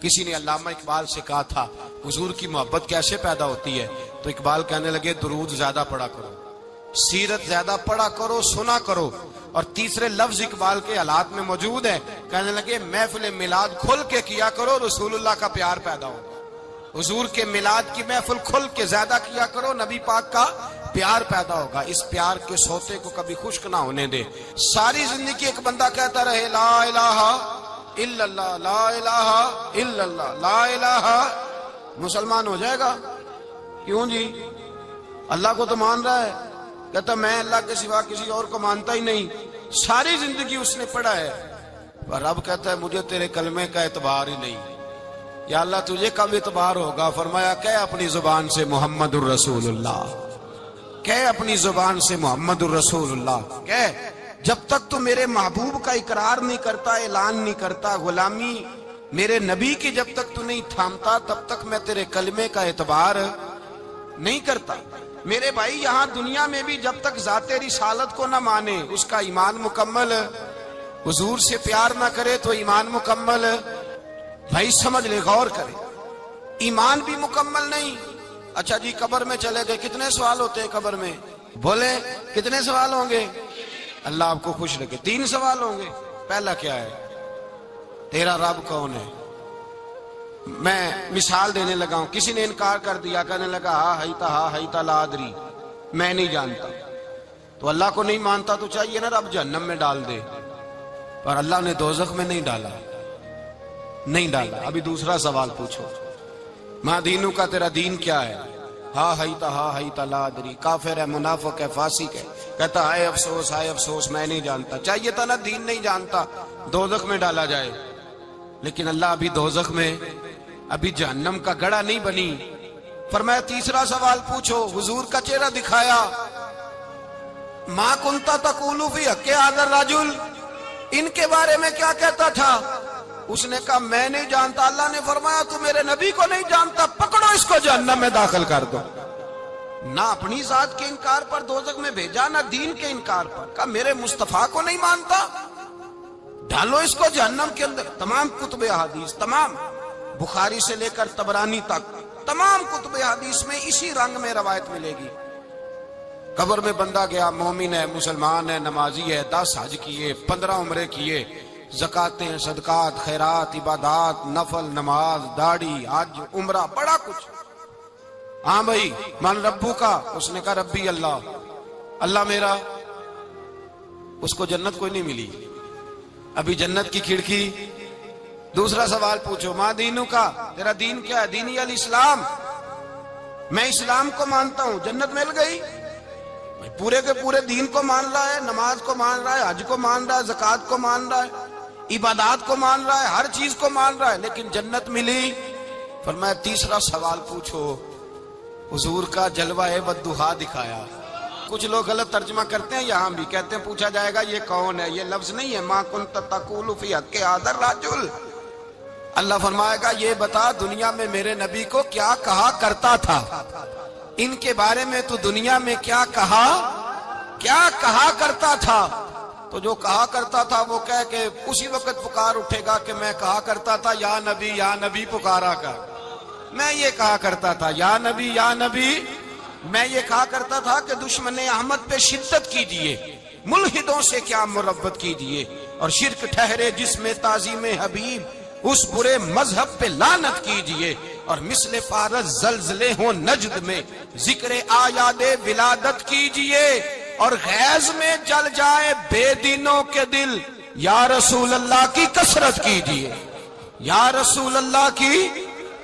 کسی نے علامہ اقبال سے کہا تھا حضور کی محبت کیسے پیدا ہوتی ہے، تو اقبال کہنے لگے درود زیادہ پڑھا کرو، سیرت زیادہ پڑھا کرو، سنا کرو. اور تیسرے لفظ اقبال کے حالات میں موجود ہے، کہنے لگے محفل میلاد کھل کے کیا کرو، رسول اللہ کا پیار پیدا ہوگا. حضور کے میلاد کی محفل کھل کے زیادہ کیا کرو، نبی پاک کا پیار پیدا ہوگا. اس پیار کے سوتے کو کبھی خشک نہ ہونے دے. ساری زندگی ایک بندہ کہتا رہے لا الہ الا اللہ، لا الہ الا اللہ، لا الہ، مسلمان ہو جائے گا. کیوں جی؟ اللہ کو تو مان رہا ہے، کہتا میں اللہ کے سوا کسی اور کو مانتا ہی نہیں. ساری زندگی اس نے پڑھا ہے، پر رب کہتا ہے مجھے تیرے کلمے کا اعتبار ہی نہیں. یا اللہ تجھے کب اعتبار ہوگا؟ فرمایا کہ اپنی زبان سے محمد الرسول اللہ، کہ اپنی زبان سے محمد الرسول اللہ، کہ جب تک تو میرے محبوب کا اقرار نہیں کرتا، اعلان نہیں کرتا، غلامی میرے نبی کی جب تک تو نہیں تھامتا، تب تک میں تیرے کلمے کا اعتبار نہیں کرتا. میرے بھائی یہاں دنیا میں بھی جب تک ذات رسالت کو نہ مانے اس کا ایمان مکمل، حضور سے پیار نہ کرے تو ایمان مکمل، بھائی سمجھ لے، غور کرے، ایمان بھی مکمل نہیں. اچھا جی قبر میں چلے گئے، کتنے سوال ہوتے ہیں قبر میں؟ بولے کتنے سوال ہوں گے؟ اللہ آپ کو خوش رکھے، 3 سوال ہوں گے. پہلا کیا ہے؟ تیرا رب کون ہے؟ میں مثال دینے لگا ہوں، کسی نے انکار کر دیا، کہنے لگا ہا ہیتا لا ادری، میں نہیں جانتا. تو اللہ کو نہیں مانتا تو چاہیے نا رب جہنم میں ڈال دے، پر اللہ نے دوزخ میں نہیں ڈالا، نہیں ڈالا. ابھی دوسرا سوال پوچھو، ماں دینو کا تیرا دین کیا ہے؟ ہا ہیتا لا ادری، کافر ہے، منافق ہے، فاسق ہے. کہتا ہائے افسوس میں نہیں جانتا. چاہیے تھا نا دین نہیں جانتا دوزخ میں ڈالا جائے، لیکن اللہ ابھی دوزخ میں، ابھی جہنم کا گڑھا نہیں بنی. فرمایا تیسرا سوال پوچھو، حضور کا چہرہ دکھایا، ما کنتا تقول فی حق ھذا الرجل، ان کے بارے میں کیا کہتا تھا؟ اس نے کہا میں نہیں جانتا. اللہ نے فرمایا تو میرے نبی کو نہیں جانتا، پکڑو اس کو جہنم میں داخل کر دو. نہ اپنی ذات کے انکار پر دوزخ میں بھیجا، نہ دین کے انکار پر. کہا میرے مصطفیٰ کو نہیں مانتا، ڈالو اس کو جہنم کے اندر. تمام کتب احادیث، تمام بخاری سے لے کر طبرانی تک، تمام کتب احادیث میں اسی رنگ میں روایت ملے گی. قبر میں بندہ گیا، مومن ہے، مسلمان ہے، نمازی ہے، 10 حج کیے، 15 عمرے کیے، زکاتیں، صدقات، خیرات، عبادات، نفل، نماز، داڑھی، حج، عمرہ، بڑا کچھ. ہاں بھائی من ربو کا، اس نے کہا ربی اللہ، اللہ میرا. اس کو جنت کوئی نہیں ملی، ابھی جنت کی کھڑکی. دوسرا سوال پوچھو، ماں دینو کا تیرا دین کیا ہے؟ دینی الاسلام، میں اسلام کو مانتا ہوں. جنت مل گئی. پورے کے پورے دین کو مان رہا ہے، نماز کو مان رہا ہے، حج کو مان رہا ہے، زکات کو مان رہا ہے، عبادات کو مان رہا ہے، ہر چیز کو مان رہا ہے، لیکن جنت ملی. فرمایا تیسرا سوال پوچھو، حضور کا جلوہ والضحیٰ دکھایا. کچھ لوگ غلط ترجمہ کرتے ہیں، یہاں بھی کہتے ہیں پوچھا جائے گا یہ کون ہے. یہ لفظ نہیں ہے ما کنت تقول فی حق ھذا الرجل. اللہ فرمائے گا یہ بتا دنیا میں میرے نبی کو کیا کہا کرتا تھا، ان کے بارے میں تو دنیا میں کیا کہا کرتا تھا. تو جو کہا کرتا تھا وہ کہہ کہ اسی وقت پکار اٹھے گا کہ میں کہا کرتا تھا یا نبی پکارا کر. میں یہ کہا کرتا تھا یا نبی، میں یہ کہا کرتا تھا کہ دشمن احمد پہ شدت کیجئے، ملحدوں سے کیا مربت کیجئے، اور شرک ٹھہرے جس میں تعظیم حبیب، اس برے مذہب پہ لعنت کیجئے. اور مثل فارس زلزلے ہوں نجد میں ذکر آیاد ولادت کیجئے، اور غیظ میں جل جائے بے دینوں کے دل، یا رسول اللہ کی کثرت کیجئے، یا رسول اللہ کی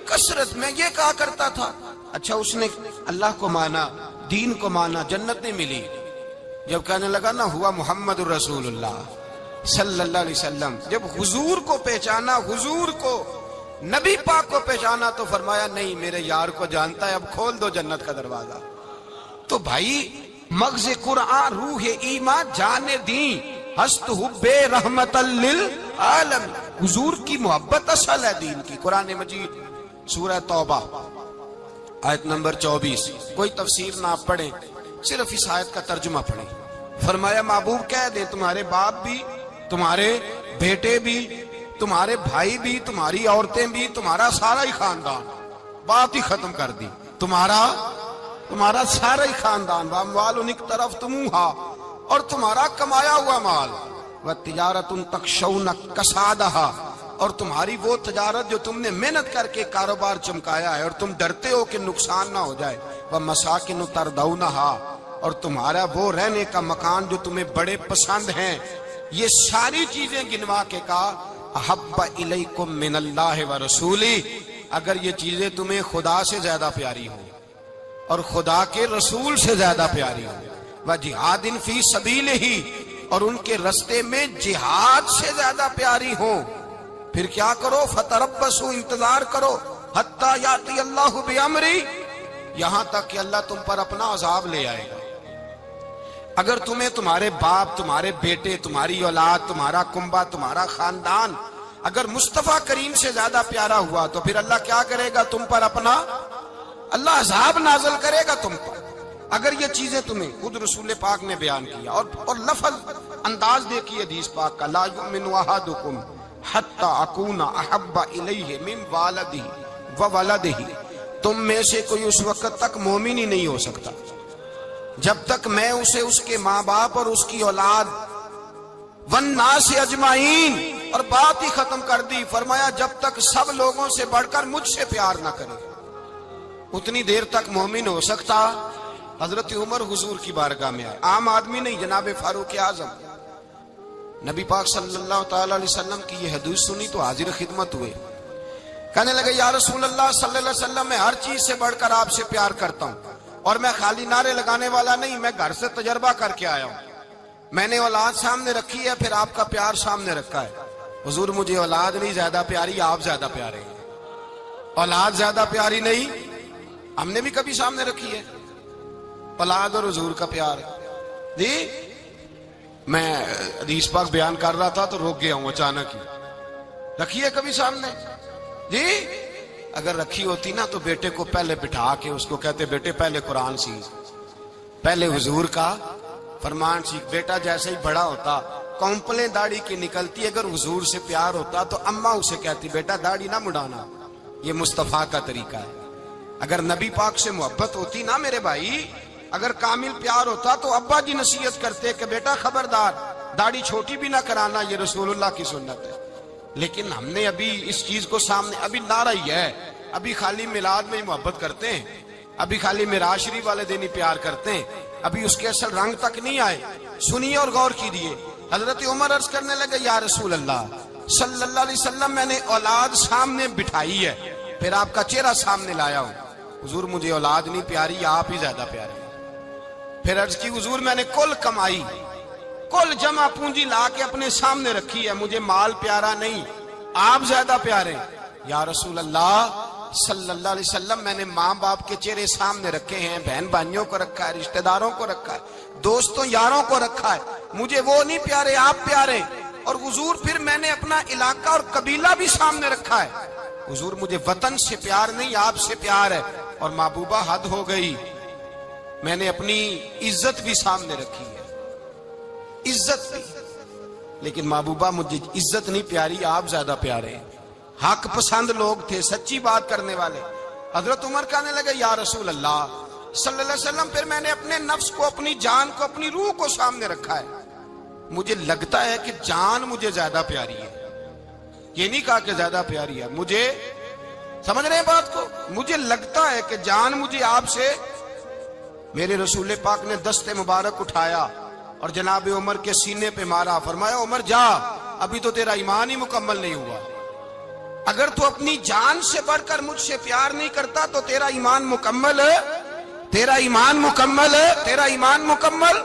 کثرت. میں یہ کہا کرتا تھا. اچھا اس نے اللہ کو مانا، دین کو مانا، جنت نہیں ملی. جب کہنے لگا نا ہوا محمد الرسول اللہ صلی اللہ علیہ وسلم، جب حضور کو پہچانا، حضور کو، نبی پاک کو پہچانا، تو فرمایا نہیں میرے یار کو جانتا ہے، اب کھول دو جنت کا دروازہ. تو بھائی مغز قرآن، روح ایمان، جان دین، ہست حب رحمت للعالم. حضور کی محبت اصل ہے دین کی. قرآن مجید سورہ توبہ آیت نمبر 24. کوئی تفسیر نہ آپ پڑھیں، صرف اس آیت کا ترجمہ پڑھیں. فرمایا محبوب کہہ دیں تمہارے باپ بھی، تمہارے بیٹے بھی، تمہارے بھائی بھی، تمہاری عورتیں بھی، تمہارا سارا ہی خاندان، بات ہی ختم کر دی، تمہارا سارا ہی خاندان، واموال اقترفتموها، اور تمہارا کمایا ہوا مال، وتجارت تخشون کسادها، اور تمہاری وہ تجارت جو تم نے محنت کر کے کاروبار چمکایا ہے اور تم ڈرتے ہو کہ نقصان نہ ہو جائے، ومساکن ترضونها، اور تمہارا وہ رہنے کا مکان جو تمہیں بڑے پسند ہیں، یہ ساری چیزیں گنوا کے کہا احب الیکم من اللہ ورسولی، اگر یہ چیزیں تمہیں خدا سے زیادہ پیاری ہوں اور خدا کے رسول سے زیادہ پیاری ہوں، وجہاد فی سبیلہ، اور ان کے رستے میں جہاد سے زیادہ پیاری ہوں، پھر کیا کرو، فتربصوا، انتظار کرو، حتی یاتی اللہ بامری، یہاں تک کہ اللہ تم پر اپنا عذاب لے آئے گا۔ اگر تمہیں تمہارے باپ، تمہارے بیٹے، تمہاری اولاد، تمہارا کنبہ، تمہارا خاندان اگر مصطفیٰ کریم سے زیادہ پیارا ہوا تو پھر اللہ کیا کرے گا تم پر اپنا، اللہ عذاب نازل کرے گا تم پر۔ اگر یہ چیزیں تمہیں، خود رسول پاک نے بیان کیا، اور لفظ انداز دیکھیے حدیث پاک کا، لا یؤمن احدکم حتی اکون احب الیہ من والدہ وولدہ، تم میں سے کوئی اس وقت تک مومن ہی نہیں ہو سکتا جب تک میں اسے اس کے ماں باپ اور اس کی اولاد والناس اجمعین، اور بات ہی ختم کر دی، فرمایا جب تک سب لوگوں سے بڑھ کر مجھ سے پیار نہ کرے اتنی دیر تک مومن ہو سکتا۔ حضرت عمر حضور کی بارگاہ میں آئے، عام آدمی نہیں، جناب فاروق اعظم، نبی پاک صلی اللہ تعالی علیہ وسلم کی یہ حدیث سنی تو حاضر خدمت ہوئے، کہنے لگے یا رسول اللہ صلی اللہ علیہ وسلم، میں ہر چیز سے بڑھ کر آپ سے پیار کرتا ہوں، اور میں خالی نعرے لگانے والا نہیں، میں گھر سے تجربہ کر کے آیا ہوں، میں نے اولاد سامنے رکھی ہے، پھر آپ کا پیار سامنے رکھا ہے، حضور مجھے اولاد نہیں زیادہ پیاری، آپ زیادہ پیارے ہیں، اولاد زیادہ پیاری نہیں، ہم نے بھی کبھی سامنے رکھی ہے اولاد اور حضور کا پیار جی۔ میں حدیث پاک بیان کر رہا تھا تو روک گیا ہوں اچانک ہی، رکھی ہے کبھی سامنے جی؟ اگر رکھی ہوتی نا تو بیٹے کو پہلے بٹھا کے اس کو کہتے بیٹے پہلے قرآن سیکھ، پہلے حضور کا فرمان سیکھ۔ بیٹا جیسے ہی بڑا ہوتا، کونپلیں داڑھی کی نکلتی، اگر حضور سے پیار ہوتا تو اماں اسے کہتی بیٹا داڑھی نہ مڈانا، یہ مصطفیٰ کا طریقہ ہے۔ اگر نبی پاک سے محبت ہوتی نا میرے بھائی، اگر کامل پیار ہوتا تو ابا جی نصیحت کرتے کہ بیٹا خبردار داڑھی چھوٹی بھی نہ کرانا، یہ رسول اللہ کی سنت ہے۔ لیکن ہم نے ابھی اس چیز کو سامنے، ابھی نعرہ ہی ہے، ابھی خالی میلاد میں ہی محبت کرتے ہیں، ابھی خالی معراج شریف والے دن ہی پیار کرتے ہیں، ابھی اس کے اصل رنگ تک نہیں آئے۔ سنیے اور غور کیجیے، حضرت عمر عرض کرنے لگے یا رسول اللہ صلی اللہ علیہ وسلم، میں نے اولاد سامنے بٹھائی ہے، پھر آپ کا چہرہ سامنے لایا ہوں، حضور مجھے اولاد نہیں پیاری، آپ ہی زیادہ پیارے۔ پھر عرض کی حضور میں نے کل کمائی، کل جمع پونجی لا کے اپنے سامنے رکھی ہے، مجھے مال پیارا نہیں، آپ زیادہ پیارے۔ یا رسول اللہ صلی اللہ علیہ وسلم، میں نے ماں باپ کے چہرے سامنے رکھے ہیں، بہن بھائیوں کو رکھا ہے، رشتہ داروں کو رکھا ہے، دوستوں یاروں کو رکھا ہے، مجھے وہ نہیں پیارے، آپ پیارے۔ اور حضور پھر میں نے اپنا علاقہ اور قبیلہ بھی سامنے رکھا ہے، حضور مجھے وطن سے پیار نہیں، آپ سے پیار ہے۔ اور محبوبہ حد ہو گئی، میں نے اپنی عزت بھی سامنے رکھی ہے، عزت بھی، لیکن محبوبہ مجھے عزت نہیں پیاری، آپ زیادہ پیارے ہیں۔ حق پسند لوگ تھے، سچی بات کرنے والے۔ حضرت عمر کہنے لگے یا رسول اللہ صلی اللہ علیہ وسلم، پھر میں نے اپنے نفس کو، اپنی جان کو، اپنی روح کو سامنے رکھا ہے، مجھے لگتا ہے کہ جان مجھے زیادہ پیاری ہے، یہ نہیں کہا کہ زیادہ پیاری ہے، مجھے، سمجھ رہے ہیں بات کو، مجھے لگتا ہے کہ جان مجھے آپ سے۔ میرے رسول پاک نے دست مبارک اٹھایا اور جناب عمر کے سینے پہ مارا، فرمایا عمر جا، ابھی تو تیرا ایمان ہی مکمل نہیں ہوا، اگر تو اپنی جان سے بڑھ کر مجھ سے پیار نہیں کرتا تو تیرا ایمان مکمل ہے، تیرا ایمان مکمل ہے، تیرا ایمان مکمل۔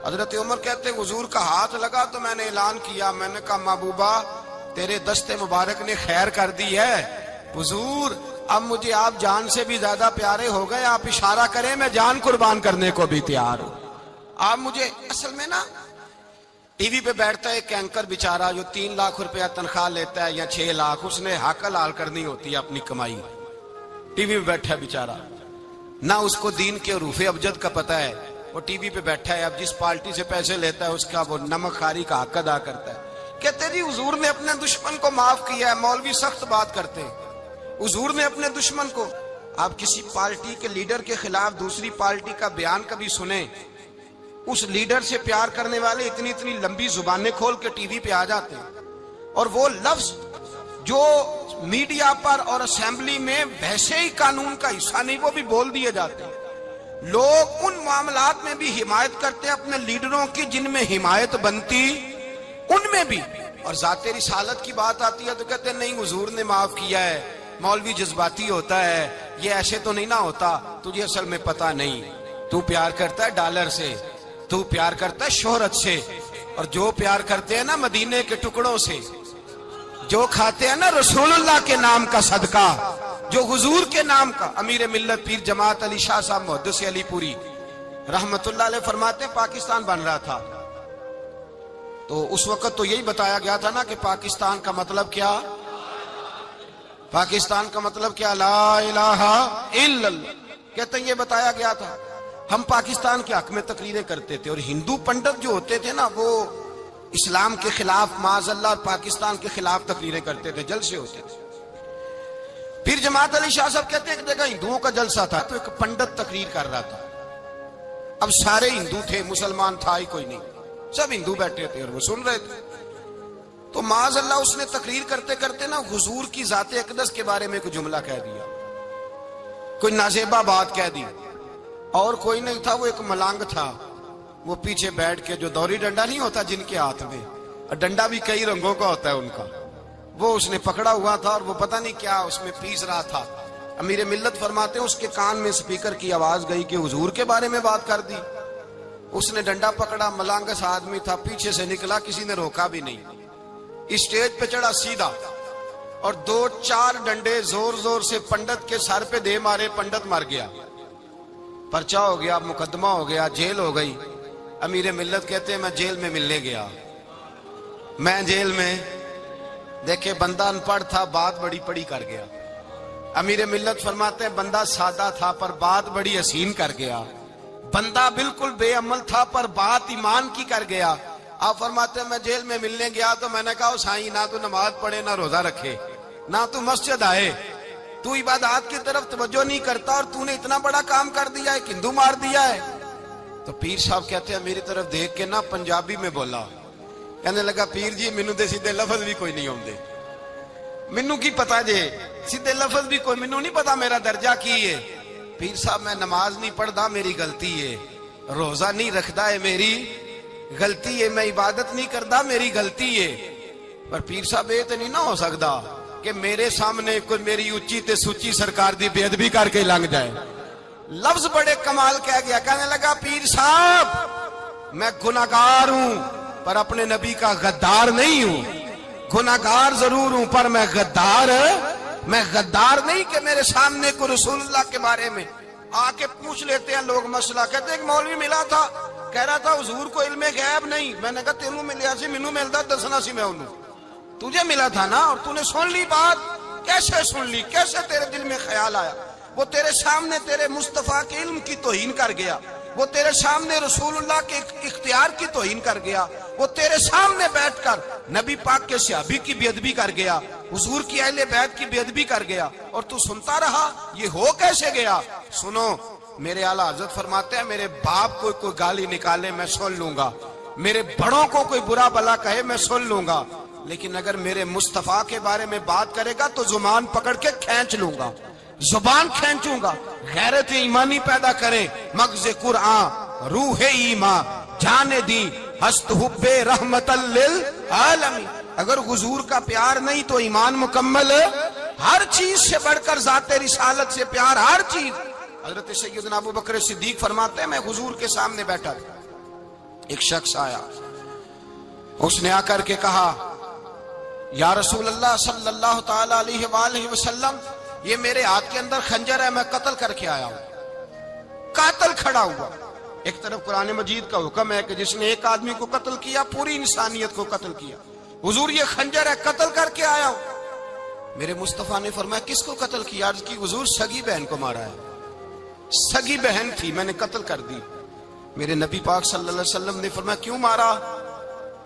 حضرت عمر کہتے حضور کا ہاتھ لگا تو میں نے اعلان کیا، میں نے کہا محبوبہ تیرے دست مبارک نے خیر کر دی ہے، حضور اب مجھے آپ جان سے بھی زیادہ پیارے ہو گئے، آپ اشارہ کریں میں جان قربان کرنے کو بھی تیار ہوں۔ آپ مجھے، اصل میں نا ٹی وی پہ بیٹھتا ہے ایک اینکر بیچارہ جو 3 لاکھ روپیہ تنخواہ لیتا ہے یا 6 لاکھ، اس نے حق حلال کرنی ہوتی ہے اپنی کمائی، ٹی وی پہ بیٹھا ہے بیچارہ، نہ اس کو دین کے حروف ابجد کا پتہ ہے، وہ ٹی وی پہ بیٹھا ہے، اب جس پارٹی سے پیسے لیتا ہے اس کا وہ نمک خاری کا حق ادا کرتا ہے، کہتے جی حضور نے اپنے دشمن کو معاف کیا ہے. مولوی سخت بات کرتے ہیں. حضور نے اپنے دشمن کو. آپ کسی پارٹی کے لیڈر کے خلاف دوسری پارٹی کا بیان کبھی سنیں, اس لیڈر سے پیار کرنے والے اتنی اتنی لمبی زبانیں کھول کے ٹی وی پہ آ جاتے ہیں, اور وہ لفظ جو میڈیا پر اور اسمبلی میں ویسے ہی قانون کا حصہ نہیں وہ بھی بول دیے جاتے ہیں. لوگ ان معاملات میں بھی حمایت کرتے ہیں اپنے لیڈروں کی جن میں حمایت بنتی ان میں بھی, اور ذات رسالت کی بات آتی ہے تو کہتے ہیں نہیں حضور نے معاف کیا ہے, مولوی جذباتی ہوتا ہے, یہ ایسے تو نہیں نہ ہوتا, تجھے اصل میں پتا نہیں, تو پیار کرتا ہے ڈالر سے, تو پیار کرتا ہے شہرت سے, اور جو پیار کرتے ہیں نا مدینے کے ٹکڑوں سے, جو کھاتے ہیں نا رسول اللہ کے نام کا صدقہ, جو حضور کے نام کا. امیر ملت پیر جماعت علی شاہ صاحب محدث علی پوری رحمت اللہ علیہ فرماتے ہیں پاکستان بن رہا تھا تو اس وقت تو یہی بتایا گیا تھا نا کہ پاکستان کا مطلب کیا, پاکستان کا مطلب کیا, لا الہ الا اللہ. کہتے ہیں یہ بتایا گیا تھا. ہم پاکستان کے حق میں تقریریں کرتے تھے, اور ہندو پنڈت جو ہوتے تھے نا وہ اسلام کے خلاف معاذ اللہ اور پاکستان کے خلاف تقریریں کرتے تھے, جلسے ہوتے تھے. پھر جماعت علی شاہ صاحب کہتے ہیں ایک جگہ ہندوؤں کا جلسہ تھا تو ایک پنڈت تقریر کر رہا تھا. اب سارے ہندو تھے, مسلمان تھا ہی کوئی نہیں, سب ہندو بیٹھے تھے اور وہ سن رہے تھے. تو معاذ اللہ اس نے تقریر کرتے کرتے نا حضور کی ذات اقدس کے بارے میں کوئی جملہ کہہ دیا, کوئی نازیبہ بات کہہ دی, اور کوئی نہیں تھا, وہ ایک ملانگ تھا, وہ پیچھے بیٹھ کے, جو دوری ڈنڈا نہیں ہوتا جن کے ہاتھ میں, اور ڈنڈا بھی کئی رنگوں کا ہوتا ہے ان کا, وہ اس نے پکڑا ہوا تھا اور وہ پتہ نہیں کیا اس میں پیس رہا تھا. امیر ملت فرماتے ہیں اس کے کان میں سپیکر کی آواز گئی کہ حضور کے بارے میں بات کر دی. اس نے ڈنڈا پکڑا, ملانگس آدمی تھا, پیچھے سے نکلا, کسی نے روکا بھی نہیں, اسٹیج پہ چڑھا سیدھا, اور 2-4 ڈنڈے زور زور سے پنڈت کے سر پہ دے مارے, پنڈت مر گیا, پرچہ ہو گیا, مقدمہ ہو گیا, جیل ہو گئی. امیر ملت کہتے ہیں میں جیل میں ملنے گیا, میں جیل میں دیکھے بندہ ان پڑھ تھا, بات بڑی پڑی کر گیا. امیر ملت فرماتے ہیں بندہ سادہ تھا پر بات بڑی حسین کر گیا, بندہ بالکل بے عمل تھا پر بات ایمان کی کر گیا. آپ فرماتے ہیں میں جیل میں ملنے گیا تو میں نے کہا سائیں نہ تو نماز پڑھے, نہ روزہ رکھے, نہ تو مسجد آئے, تو عبادات کی طرف توجہ نہیں کرتا, اور تو نے اتنا بڑا کام کر دیا ہے, ہندو مار دیا ہے. تو پیر صاحب کہتے ہیں میری طرف دیکھ کے نا پنجابی میں بولا, کہنے لگا پیر جی مینوں دے سیدھے لفظ بھی کوئی نہیں آندے, مینوں کی پتا جے سیدھے لفظ بھی کوئی, مینوں نہیں پتا میرا درجہ کی ہے. پیر صاحب میں نماز نہیں پڑھدا میری غلطی ہے, روزہ نہیں رکھدا ہے میری غلطی ہے, میں عبادت نہیں کردا میری غلطی ہے. پر پیر صاحب یہ تو نہیں نہ ہو سکدا کہ میرے سامنے کوئی میری اونچی تے سچی سرکار دی بے ادبی کر کے لنگ جائے. لفظ بڑے کمال کہہ گیا, کہنے لگا پیر صاحب میں گناہگار ہوں پر اپنے نبی کا غدار نہیں ہوں, گناہگار ضرور ہوں پر میں غدار نہیں کہ میرے سامنے کو رسول اللہ کے بارے میں آ کے پوچھ لیتے ہیں لوگ مسئلہ. کہتے ہیں ایک مولوی ملا تھا, کہہ رہا تھا حضور کو علم غیب نہیں. میں نے کہا تینوں ملیا سی, مینوں ملدا دسنا سی, میں انہوں تجھے ملا تھا نا, اور تو نے سن لی بات, کیسے سن لی, کیسے تیرے دل میں خیال آیا. وہ تیرے سامنے تیرے مصطفیٰ کے علم کی توہین کر گیا, وہ تیرے سامنے رسول اللہ کے اختیار کی توہین کر گیا, وہ تیرے سامنے بیٹھ کر نبی پاک کے صحابی کی بے ادبی کر گیا, حضور کی اہل بیت کی بے ادبی کر گیا, اور تو سنتا رہا. یہ ہو کیسے گیا؟ سنو, میرے اعلیٰ حضرت فرماتے ہیں میرے باپ کو کوئی گالی نکالے میں سن لوں گا, میرے بڑوں کو کوئی برا بلا کہے میں سن لوں گا, لیکن اگر میرے مصطفیٰ کے بارے میں بات کرے گا تو زبان پکڑ کے کھینچ لوں گا, زبان کھینچوں گا. غیرت ایمانی پیدا کرے مغز قرآن روح ایمان جانے دی ہست حب رحمت للعالمین. اگر حضور کا پیار نہیں تو ایمان مکمل, ہر چیز سے بڑھ کر ذات رسالت سے پیار, ہر چیز. حضرت سیدنا ابو بکر صدیق فرماتے ہیں میں حضور کے سامنے بیٹھا تھا, ایک شخص آیا, اس نے آ کر کے کہا یا رسول اللہ صلی اللہ تعالی علیہ وآلہ وسلم, یہ میرے ہاتھ کے اندر خنجر ہے, میں قتل کر کے آیا ہوں. قاتل کھڑا ہوا. ایک طرف قرآن مجید کا حکم ہے کہ جس نے ایک آدمی کو قتل کیا پوری انسانیت کو قتل کیا. حضور یہ خنجر ہے, قتل کر کے آیا ہوں. میرے مصطفیٰ نے فرمایا کس کو قتل کیا؟ عرض کی حضور سگی بہن کو مارا ہے, سگی بہن تھی میں نے قتل کر دی. میرے نبی پاک صلی اللہ علیہ وسلم نے فرمایا کیوں مارا؟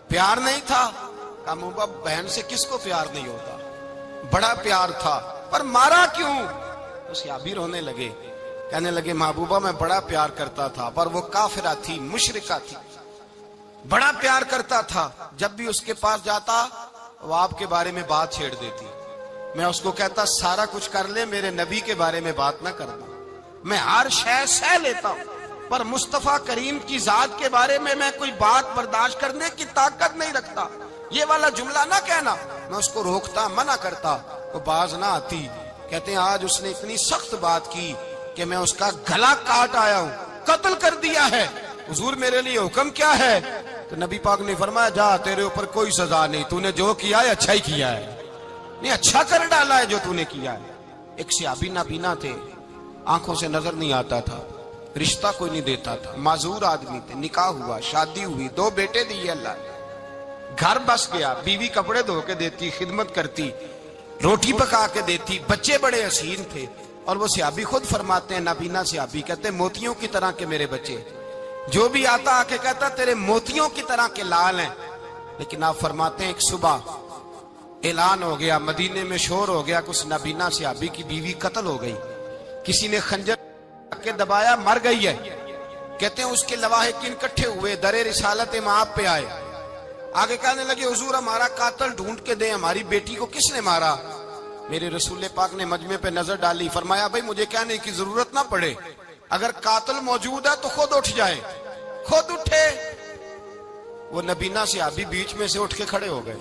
پیار نہیں تھا؟ کہا محبوبہ بہن سے کس کو پیار نہیں ہوتا، بڑا پیار تھا، پر مارا کیوں؟ تو صحابی رونے لگے، کہنے لگے محبوبہ میں بڑا پیار کرتا تھا، پر وہ کافرہ تھی، مشرکہ تھی، بڑا پیار کرتا تھا، جب بھی اس کے پاس جاتا وہ آپ کے بارے میں بات چھیڑ دیتی، میں اس کو کہتا سارا کچھ کر لے میرے نبی کے بارے میں بات نہ کرنا، میں ہر شے سہ لیتا ہوں، پر مصطفیٰ کریم کی ذات کے بارے میں کوئی بات برداشت کرنے کی طاقت نہیں رکھتا، یہ والا جملہ نہ کہنا۔ میں اس کو روکتا، منع کرتا، وہ باز نہ آتی۔ کہتے ہیں آج اس نے اتنی سخت بات کی کہ میں اس کا گلا کاٹ آیا ہوں، قتل کر دیا ہے، حضور میرے لیے حکم کیا ہے؟ تو نبی پاک نے فرمایا جا، تیرے اوپر کوئی سزا نہیں، تو نے جو کیا ہے اچھا ہی کیا ہے، نہیں اچھا کر ڈالا ہے جو تو نے کیا ہے۔ ایک صحابی نابینا تھے، آنکھوں سے نظر نہیں آتا تھا، رشتہ کوئی نہیں دیتا تھا، معذور آدمی تھے، نکاح ہوا، شادی ہوئی، 2 بیٹے دیے اللہ نے، گھر بس گیا، بیوی کپڑے دھو کے دیتی، خدمت کرتی، روٹی پکا کے دیتی، بچے بڑے حسین تھے، اور وہ صحابی خود فرماتے ہیں، نابینا صحابی کہتے ہیں موتیوں کی طرح کے میرے بچے، جو بھی آتا آ کے کہتا تیرے موتیوں کی طرح کے لال ہیں۔ لیکن آپ فرماتے ہیں ایک صبح اعلان ہو گیا، مدینے میں شور ہو گیا کہ اس نابینا صحابی کی بیوی قتل ہو گئی، کسی نے خنجر کے دبایا، مر گئی ہے۔ کہتے ہیں اس کے لواحقین اکٹھے ہوئے، در رسالت مآب پہ آئے، آگے کہنے لگے حضور ہمارا قاتل ڈھونڈ کے دیں، ہماری بیٹی کو کس نے مارا؟ میرے رسول پاک نے مجمع پہ نظر ڈالی، فرمایا بھائی مجھے کہنے کی ضرورت نہ پڑے، اگر قاتل موجود ہے تو خود اٹھ جائے۔ خود اٹھے، وہ نبینا صحابی بیچ میں سے اٹھ کے کھڑے ہو گئے،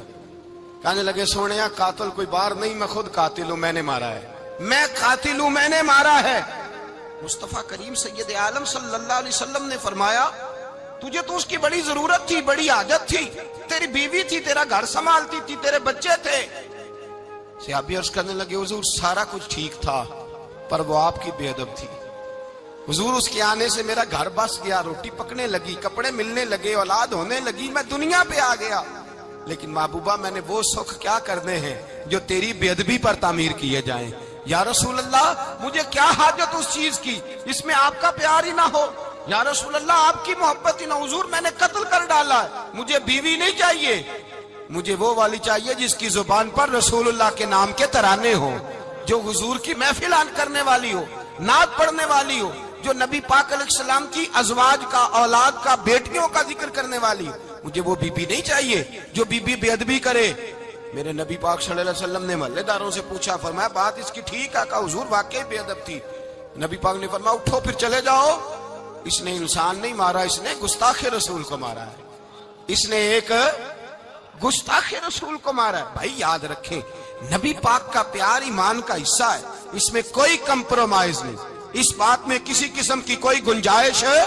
کہنے لگے سونیا قاتل کوئی باہر نہیں، میں خود قاتل ہوں، میں نے مارا ہے، میں قاتل ہوں، میں نے مارا ہے۔ مصطفیٰ کریم سید عالم صلی اللہ علیہ وسلم نے فرمایا تجھے تو اس کی بڑی ضرورت تھی، بڑی حاجت تھی، تیری بیوی تھی، تیرا گھر سنبھالتی تھی، تیرے بچے تھے۔ صحابی عرض کرنے لگے حضور سارا کچھ ٹھیک تھا، پر وہ آپ کی بے ادب تھی، حضور اس کے آنے سے میرا گھر بس گیا، روٹی پکنے لگی، کپڑے ملنے لگے، اولاد ہونے لگی، میں دنیا پہ آ گیا، لیکن محبوبہ میں نے وہ سکھ کیا کرنے ہیں جو تیری بے ادبی پر تعمیر کیے جائیں۔ یا رسول اللہ مجھے کیا حاجت اس چیز کی جس میں آپ کا پیار ہی نہ ہو، یا رسول اللہ آپ کی محبت ہی نہ، حضور میں نے قتل کر ڈالا ہے، مجھے بیوی نہیں چاہیے، مجھے وہ والی چاہیے جس کی زبان پر رسول اللہ کے نام کے ترانے ہو، جو حضور کی محفل کرنے والی ہو، نعت پڑھنے والی ہو، جو نبی پاک علیہ السلام کی ازواج کا، اولاد کا، بیٹیوں کا ذکر کرنے والی ہو، مجھے وہ بی بی نہیں چاہیے جو بی بی بے ادبی کرے۔ میرے نبی پاک صلی اللہ علیہ وسلم نے محلے داروں سے پوچھا، فرمایا بات اس کی ٹھیک ہے؟ کہا حضور واقعی بے ادب تھی۔ نبی پاک نے فرمایا اٹھو پھر چلے جاؤ، اس نے انسان نہیں مارا، اس نے گستاخ رسول کو مارا ہے، اس نے ایک گستاخ رسول کو مارا ہے۔ بھائی یاد رکھیں نبی پاک کا پیار ایمان کا حصہ ہے، اس میں کوئی کمپرومائز نہیں، اس بات میں کسی قسم کی کوئی گنجائش ہے۔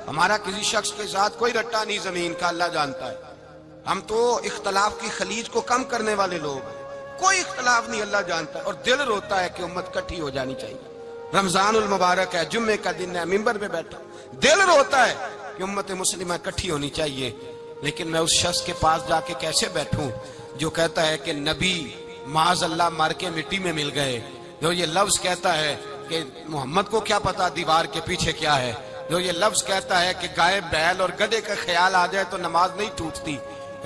ہمارا کسی شخص کے ساتھ کوئی رٹا نہیں زمین کا، اللہ جانتا ہے، ہم تو اختلاف کی خلیج کو کم کرنے والے لوگ ہیں، کوئی اختلاف نہیں، اللہ جانتا ہے، اور دل روتا ہے کہ امت کٹھی ہو جانی چاہیے۔ رمضان المبارک ہے، جمعے کا دن ہے، منبر پہ بیٹھا، دل روتا ہے کہ امت مسلمہ کٹھی ہونی چاہیے، لیکن میں اس شخص کے پاس جا کے کیسے بیٹھوں جو کہتا ہے کہ نبی معاذ اللہ مر کے مٹی میں مل گئے، جو یہ لفظ کہتا ہے کہ محمد کو کیا پتا دیوار کے پیچھے کیا ہے، جو یہ لفظ کہتا ہے کہ گائے بیل اور گدھے کا خیال آ جائے تو نماز نہیں ٹوٹتی،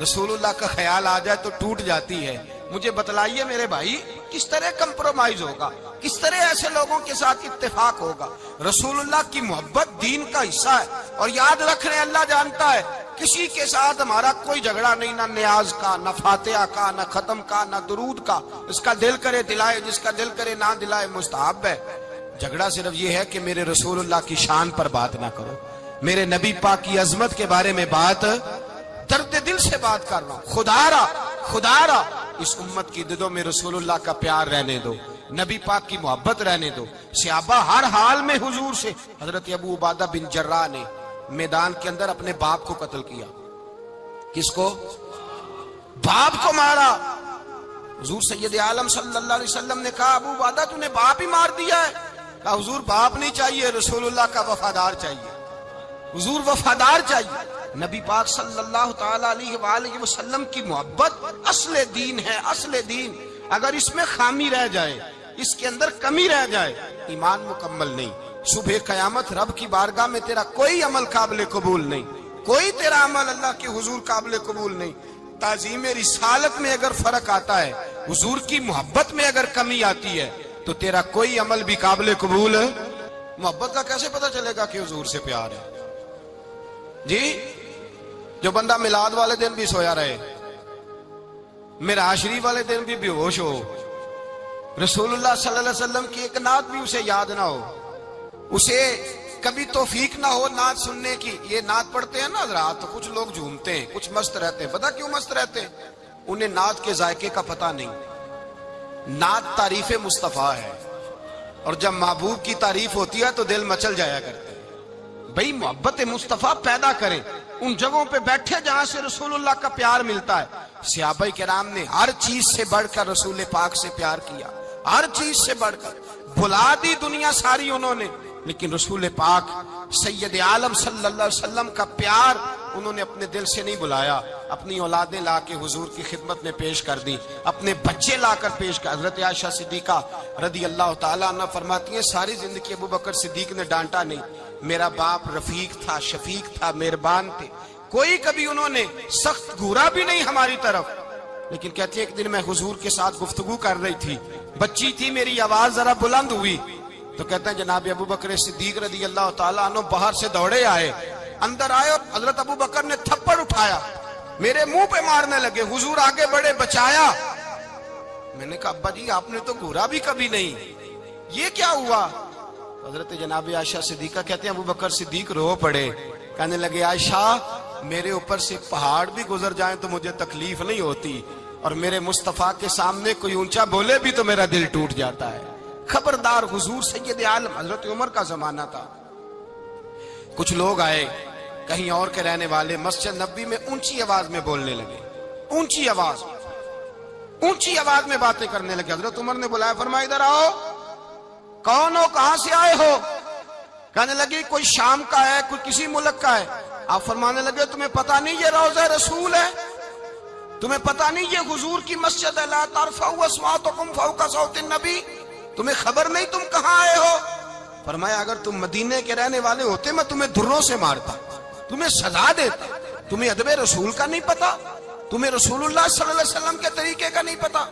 رسول اللہ کا خیال آ جائے تو ٹوٹ جاتی ہے۔ مجھے بتلائیے میرے بھائی کس طرح کمپرومائز ہوگا، کس طرح ایسے لوگوں کے ساتھ اتفاق ہوگا؟ رسول اللہ کی محبت دین کا حصہ ہے، اور یاد رکھ رہے اللہ جانتا ہے کسی کے ساتھ ہمارا کوئی جھگڑا نہیں، نہ نیاز کا، نہ فاتحہ کا، نہ ختم کا، نہ درود کا، اس کا دل کرے دلائے، جس کا دل کرے نہ دلائے، مستحب ہے۔ جھگڑا صرف یہ ہے کہ میرے رسول اللہ کی شان پر بات نہ کرو، میرے نبی پاک کی عظمت کے بارے میں بات، درد دل سے بات کر رہا ہوں، خدا را اس امت کی دلوں میں رسول اللہ کا پیار رہنے دو، نبی پاک کی محبت رہنے دو۔ صحابہ ہر حال میں حضور سے، حضرت ابو عبادہ بن جراح نے میدان کے اندر اپنے باپ کو قتل کیا، کس کو؟ باپ کو مارا۔ حضور سید عالم صلی اللہ علیہ وسلم نے کہا ابو عبادہ تو نے باپ ہی مار دیا ہے؟ کہا حضور باپ نہیں چاہیے، رسول اللہ کا وفادار چاہیے، حضور وفادار چاہیے۔ نبی پاک صلی اللہ تعالی علیہ وآلہ وسلم کی محبت اصل دین ہے، اصل دین۔ اگر اس میں خامی رہ جائے، اس کے اندر کمی رہ جائے، ایمان مکمل نہیں۔ صبح قیامت رب کی بارگاہ میں تیرا کوئی عمل قابل قبول نہیں، کوئی تیرا عمل اللہ کے حضور قابل قبول نہیں۔ تعظیم رسالت میں اگر فرق آتا ہے، حضور کی محبت میں اگر کمی آتی ہے، تو تیرا کوئی عمل بھی قابل قبول ہے۔ محبت کا کیسے پتہ چلے گا کہ حضور سے پیار ہے؟ جی، جو بندہ میلاد والے دن بھی سویا رہے، معراج شریف والے دن بھی بے ہوش ہو، رسول اللہ صلی اللہ علیہ وسلم کی ایک نعت بھی اسے یاد نہ ہو، اسے کبھی توفیق نہ ہو نعت سننے کی۔ یہ نعت پڑھتے ہیں نا حضرات، تو کچھ لوگ جھومتے ہیں، کچھ مست رہتے ہیں۔ پتہ کیوں مست رہتے ہیں؟ انہیں نعت کے ذائقے کا پتہ نہیں۔ نعت تعریف مصطفیٰ ہے، اور جب محبوب کی تعریف ہوتی ہے تو دل مچل جایا کرتے ہیں۔ بھئی محبت مصطفیٰ پیدا کریں ان جگہوں پہ بیٹھے جہاں سے رسول اللہ کا پیار ملتا ہے۔ صحابہ کرام نے ہر چیز سے بڑھ کر رسول پاک سے پیار کیا، ہر چیز سے بڑھ کر۔ بھلا دی دنیا ساری انہوں نے، لیکن رسول پاک سید عالم صلی اللہ علیہ وسلم کا پیار انہوں نے اپنے دل سے نہیں بلایا۔ اپنی اولادیں لا کے حضور کی خدمت میں پیش کر دی، اپنے بچے لا کر پیش کر۔ حضرت عائشہ صدیقہ رضی اللہ تعالیٰ عنہ فرماتی ہیں ساری زندگی ابو بکر صدیق نے ڈانٹا نہیں، میرا باپ رفیق تھا، شفیق تھا، مہربان تھے، کوئی کبھی انہوں نے سخت گھورا بھی نہیں ہماری طرف۔ لیکن کہتے ہیں ایک دن میں حضور کے ساتھ گفتگو کر رہی تھی، بچی تھی، میری آواز ذرا بلند ہوئی، تو کہتے ہیں جناب ابو بکر صدیق رضی اللہ تعالیٰ عنہ باہر سے دوڑے آئے، اندر آئے اور حضرت ابو بکر نے تھپڑ اٹھایا، میرے منہ پہ مارنے لگے۔ حضور آگے بڑھے، بچایا۔ میں نے کہا ابا جی آپ نے تو گھورا بھی کبھی نہیں، یہ کیا ہوا؟ حضرت جناب عائشہ صدیقہ کہتے ہیں ابو بکر صدیق رو پڑے، کہنے لگے عائشہ میرے اوپر سے پہاڑ بھی گزر جائیں تو مجھے تکلیف نہیں ہوتی، اور میرے مصطفیٰ کے سامنے کوئی اونچا بولے بھی تو میرا دل ٹوٹ جاتا ہے۔ خبردار، حضور سید عالم، حضرت عمر کا زمانہ تھا، کچھ لوگ آئے کہیں اور کے رہنے والے، مسجد نبوی میں اونچی آواز میں بولنے لگے، اونچی آواز میں باتیں کرنے لگے۔ حضرت عمر نے بلایا، فرمایا ادھر آؤ، کون ہو، کہاں سے آئے ہو؟ کہنے لگے کوئی شام کا ہے، کوئی کسی ملک کا ہے۔ آپ فرمانے لگے تمہیں پتہ نہیں یہ روضہ رسول ہے؟ تمہیں پتہ نہیں یہ حضور کی مسجد ہے؟ لا ترفعوا اصواتکم فوق صوت النبی، تمہیں خبر نہیں تم کہاں آئے ہو؟ فرمایا اگر تم مدینے کے رہنے والے ہوتے میں تمہیں دھروں سے مارتا، تمہیں سزا دیتا۔ تمہیں ادب رسول کا نہیں پتا، تمہیں رسول اللہ صلی اللہ علیہ وسلم کے طریقے کا نہیں پتا۔